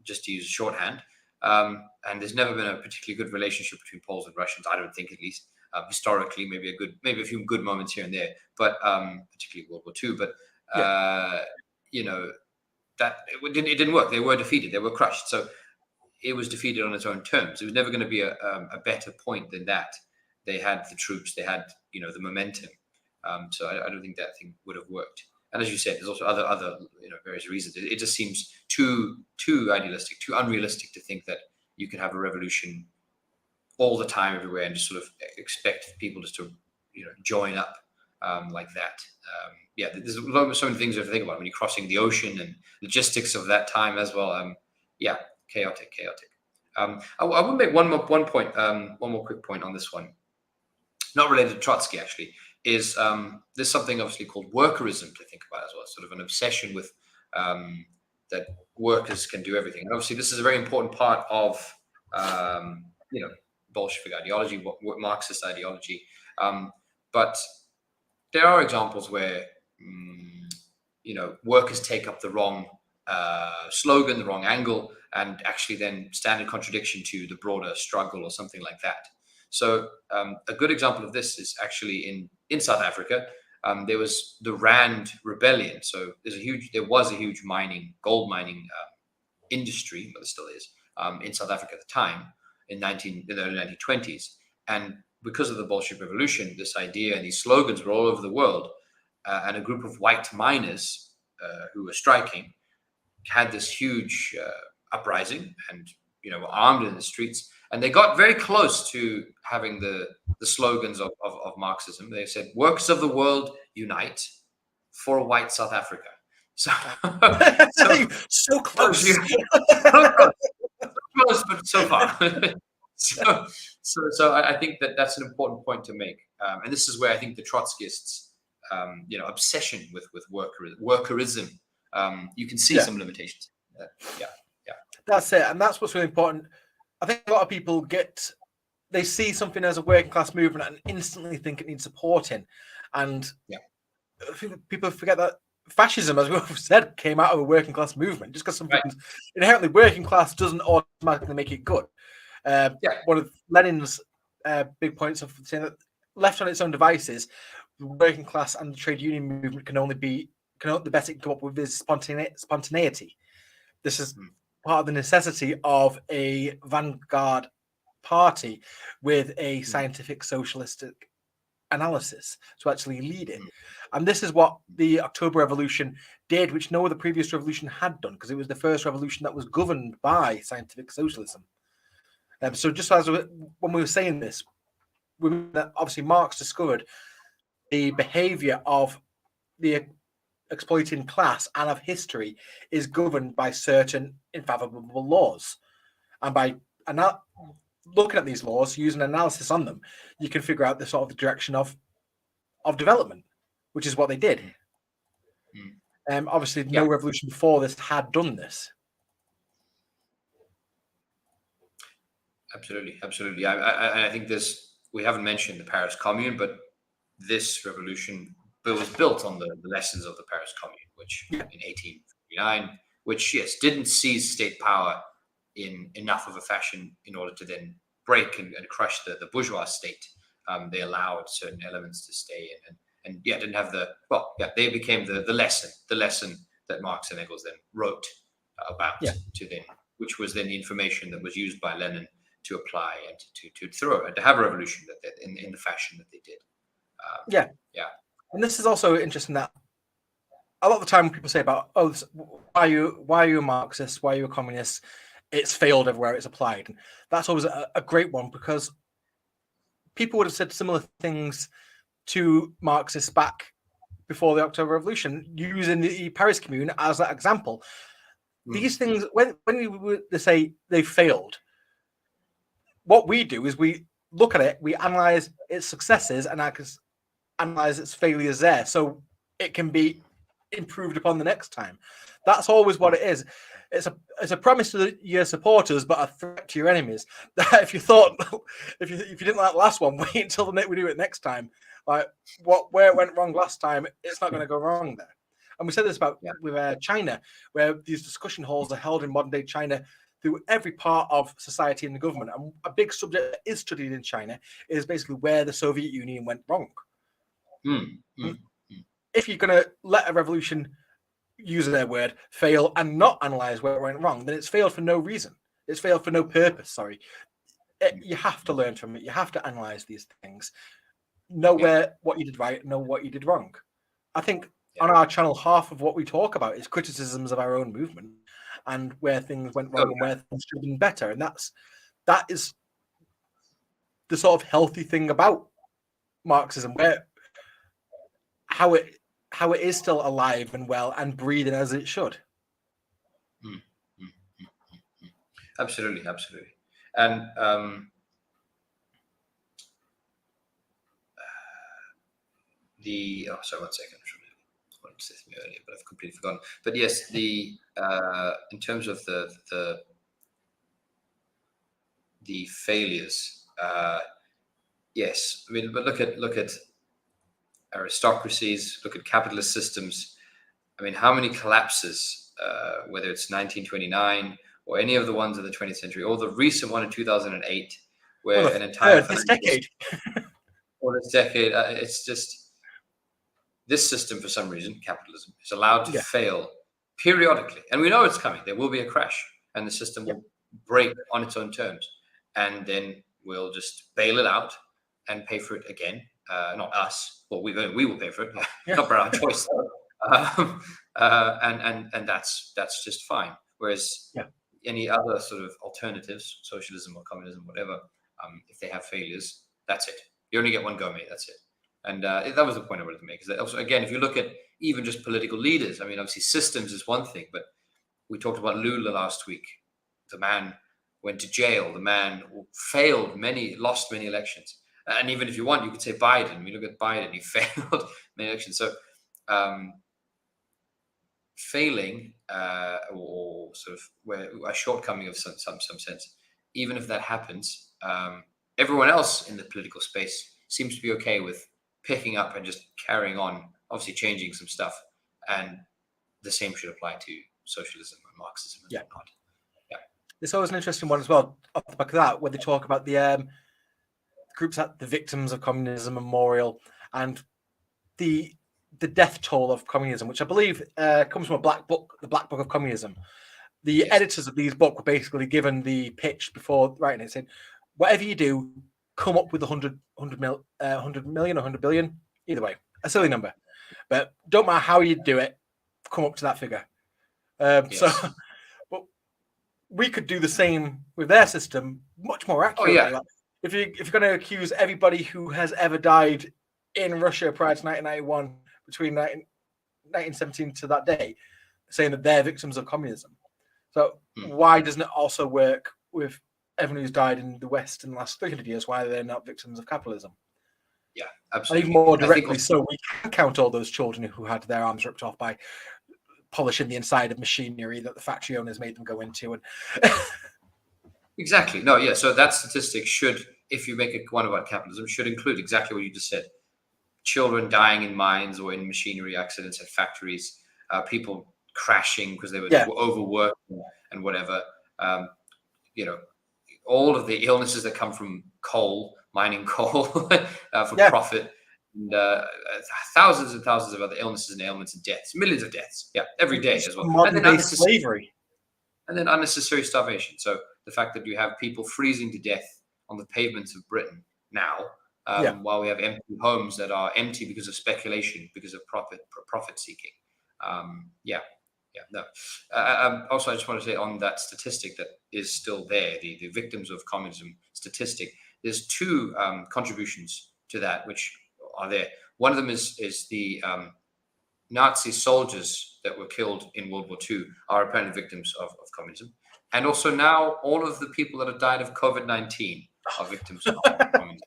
just to use shorthand. And there's never been a particularly good relationship between Poles and Russians, I don't think, at least. Historically, maybe a few good moments here and there, but particularly World War II. But that it didn't work. They were defeated. They were crushed. So it was defeated on its own terms. It was never going to be a better point than that. They had the troops. They had the momentum. So I don't think that thing would have worked. And as you said, there's also other various reasons. It just seems too idealistic, too unrealistic to think that you can have a revolution all the time, everywhere, and just sort of expect people just to join up like that. There's so many things you have to think about when you're crossing the ocean, and logistics of that time as well. Chaotic. I would make one more quick point on this one, not related to Trotsky actually. Is there's something obviously called workerism to think about as well, sort of an obsession with that workers can do everything. And obviously this is a very important part of Bolshevik ideology, Marxist ideology. But there are examples where workers take up the wrong slogan, the wrong angle, and actually then stand in contradiction to the broader struggle or something like that. So a good example of this is actually in South Africa. There was the Rand Rebellion. So there was a huge gold mining industry, but there still is, in South Africa at the time, in the early 1920s. And because of the Bolshevik Revolution, this idea and these slogans were all over the world. And a group of white miners who were striking had this huge uprising, and were armed in the streets. And they got very close to having the slogans of Marxism. They said, "Workers of the world, unite for a white South Africa." So close. Close, but so far. So I think that's an important point to make. And this is where I think the Trotskyists, obsession with workerism, you can see some limitations. That's it, and that's what's really important. I think a lot of people they see something as a working class movement and instantly think it needs supporting. And I think people forget that fascism, as we've said, came out of a working class movement. Just because something's inherently working class doesn't automatically make it good. One of Lenin's big points of saying that left on its own devices, the working class and the trade union movement the best it can come up with is spontaneity. This is part of the necessity of a vanguard party with a scientific socialistic analysis to actually lead it. And this is what the October Revolution did, which no other previous revolution had done, because it was the first revolution that was governed by scientific socialism. So just as when we were saying this, obviously Marx discovered the behavior of the exploiting class and of history is governed by certain unfathomable laws. And by looking at these laws, using analysis on them, you can figure out the sort of the direction of development, which is what they did. Obviously, no revolution before this had done this. Absolutely. I think we haven't mentioned the Paris Commune, but this revolution was built on the lessons of the Paris Commune, which in 1859, which didn't seize state power in enough of a fashion in order to then break and crush the bourgeois state. They allowed certain elements to stay in, and didn't have they became the lesson that Marx and Engels then wrote about which was then the information that was used by Lenin to apply and to have a revolution in the fashion that they did. And this is also interesting that a lot of the time when people say about, why are you a Marxist? Why are you a communist? It's failed everywhere it's applied. And that's always a great one, because people would have said similar things to Marxists back before the October Revolution, using the Paris Commune as that example. These things, when they say they failed, what we do is we look at it, we analyze its successes and analyze its failures there, so it can be improved upon the next time. That's always what it is. It's a promise to your supporters, but a threat to your enemies. If you didn't like the last one, wait until we do it next time. Like where it went wrong last time, it's not going to go wrong there. And we said this about with China, where these discussion halls are held in modern day China through every part of society and the government. And a big subject that is studied in China is basically where the Soviet Union went wrong. If you're going to let a revolution, using their word, fail and not analyze where it went wrong, then it's failed for no reason. It's failed for no purpose. Sorry. You have to learn from it. You have to analyze these things. Know what you did right, know what you did wrong. I think on our channel, half of what we talk about is criticisms of our own movement and where things went wrong and where things should have been better. And that is the sort of healthy thing about Marxism, how it is still alive and well and breathing as it should. Absolutely. And sorry, 1 second. I wanted to say something earlier, but I've completely forgotten. But yes, in terms of the failures, yes. I mean, but look at aristocracies, look at capitalist systems. I mean, how many collapses, whether it's 1929 or any of the ones of the 20th century, or the recent one in 2008, where an entire this decade, it's just this system, for some reason, capitalism, is allowed to fail periodically, and we know it's coming. There will be a crash, and the system will break on its own terms, and then we'll just bail it out and pay for it again. Not us. Well, we will pay for it, not by our choice. And that's just fine. Whereas any other sort of alternatives, socialism or communism, whatever, if they have failures, that's it. You only get one go, mate. That's it. And that was the point I wanted to make. Is that also, again, if you look at even just political leaders, I mean, obviously systems is one thing, but we talked about Lula last week. The man went to jail. The man lost many elections. And even if you want, you could say Biden. We look at Biden; he failed many elections. So, failing or sort of where a shortcoming of some sense, even if that happens, everyone else in the political space seems to be okay with picking up and just carrying on. Obviously, changing some stuff, and the same should apply to socialism and Marxism and whatnot. There's always an interesting one as well off the back of that, where they talk about the groups at the Victims of Communism Memorial and the death toll of communism, which I believe comes from a black book, the Black Book of Communism. The editors of these books were basically given the pitch before writing it, saying, whatever you do, come up with 100 million or 100 billion, either way, a silly number. But don't matter how you do it, come up to that figure. So but we could do the same with their system much more accurately. Like, if you're going to accuse everybody who has ever died in Russia prior to 1991, between 1917 to that day, saying that they're victims of communism. So why doesn't it also work with everyone who's died in the West in the last 300 years? Why they're not victims of capitalism? Yeah, And absolutely. even more directly, so we can count all those children who had their arms ripped off by polishing the inside of machinery that the factory owners made them go into. And exactly. No, yeah. So that statistic should, if you make one about capitalism, should include exactly what you just said: children dying in mines or in machinery accidents at factories, people crashing because they were overworked and whatever. You know, all of the illnesses that come from mining coal for profit, and thousands and thousands of other illnesses and ailments and deaths, millions of deaths, every day as well. Modern-day slavery. And then unnecessary starvation. So the fact that you have people freezing to death on the pavements of Britain now, while we have empty homes that are empty because of speculation, because of profit seeking. No. Also, I just want to say on that statistic that is still there, the victims of communism statistic, there's two contributions to that which are there. One of them is the Nazi soldiers that were killed in World War II are apparently victims of communism. And also now all of the people that have died of COVID-19 are victims of communism.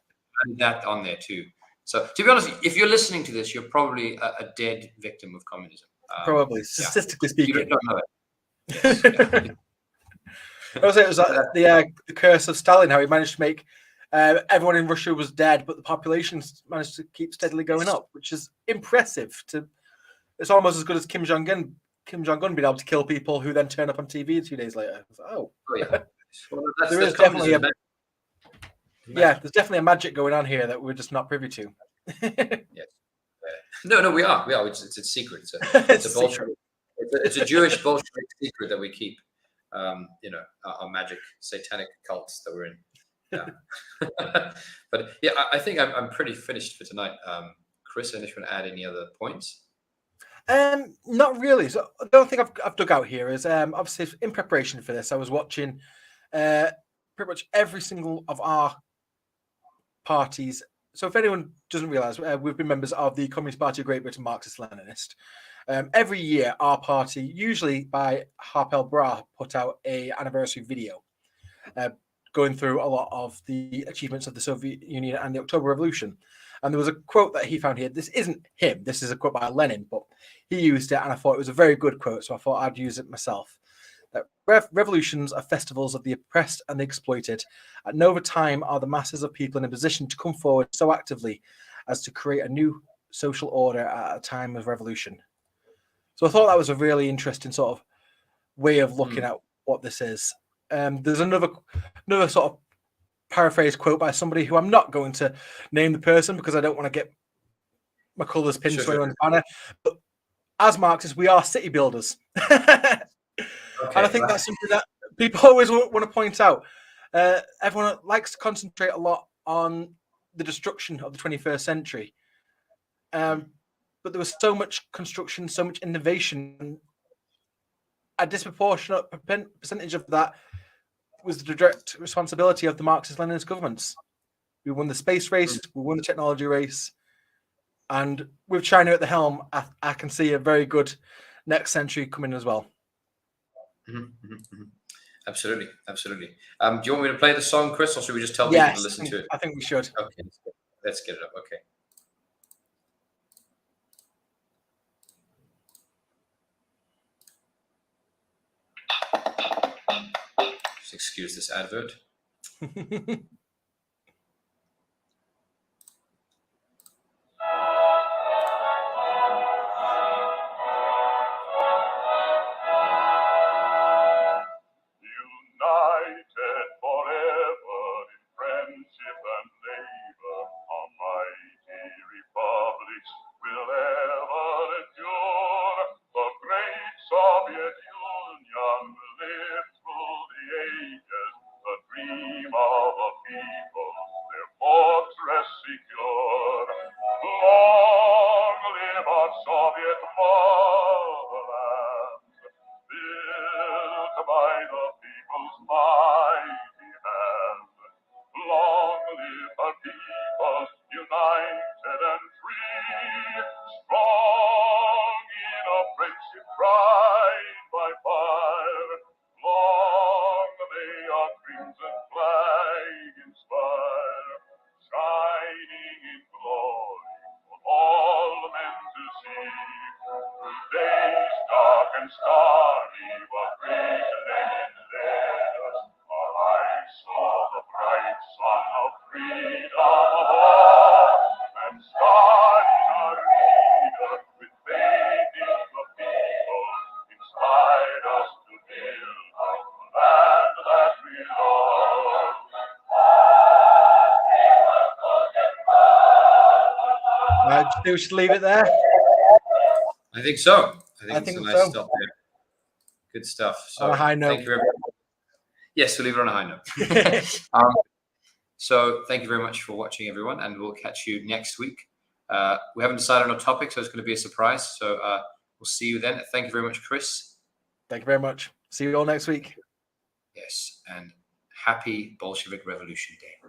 And that on there too. So to be honest, if you're listening to this, you're probably a dead victim of communism. Probably, statistically speaking. You don't know it. It was the curse of Stalin, how he managed to make everyone in Russia was dead, but the population managed to keep steadily going up, which is impressive. It's almost as good as Kim Jong-un being able to kill people who then turn up on TV 2 days later. Well, there's definitely there's definitely a magic going on here that we're just not privy to. No, we are. It's a secret. It's a Bolshevik. It's a Jewish Bolshevik secret that we keep. Our magic satanic cults that we're in. Yeah. But yeah, I think I'm pretty finished for tonight. Chris, anyone want to add any other points? Not really. So the only thing I've dug out here is obviously in preparation for this, I was watching pretty much every single of our parties. So if anyone doesn't realize, we've been members of the Communist Party of Great Britain, Marxist Leninist. Every year, our party, usually by Harpel Bra, put out a anniversary video going through a lot of the achievements of the Soviet Union and the October Revolution. And there was a quote that he found here. This isn't him. This is a quote by Lenin, but he used it, and I thought it was a very good quote, so I thought I'd use it myself. That revolutions are festivals of the oppressed and the exploited. At no other time are the masses of people in a position to come forward so actively as to create a new social order at a time of revolution. So I thought that was a really interesting sort of way of looking at what this is. There's another sort of paraphrase quote by somebody who I'm not going to name the person because I don't want to get my colours pinned to anyone's banner. But as Marxists, we are city builders. And I think that's something that people always want to point out. Everyone likes to concentrate a lot on the destruction of the 21st century. But there was so much construction, so much innovation. A disproportionate percentage of that was the direct responsibility of the Marxist-Leninist governments. We won the space race, we won the technology race, and with China at the helm, I can see a very good next century coming as well. Absolutely. Do you want me to play the song, Chris, or should we just tell people to listen to it? I think we should. Okay, let's get it up. Okay. Just excuse this advert. and starry what great Lenin led us. Our eyes saw the bright sun of freedom, and Stalin, our leader, with faith in the people, inspired us to build the land that we love. We should leave it there. I think so. I think it's a nice so. stop there. Good stuff. So On a high note. thank you very much. Yes, we'll leave it on a high note. So thank you very much for watching, everyone, and we'll catch you next week. We haven't decided on a topic, so it's going to be a surprise. So we'll see you then. Thank you very much, Chris. Thank you very much. See you all next week. Yes, and happy Bolshevik Revolution Day.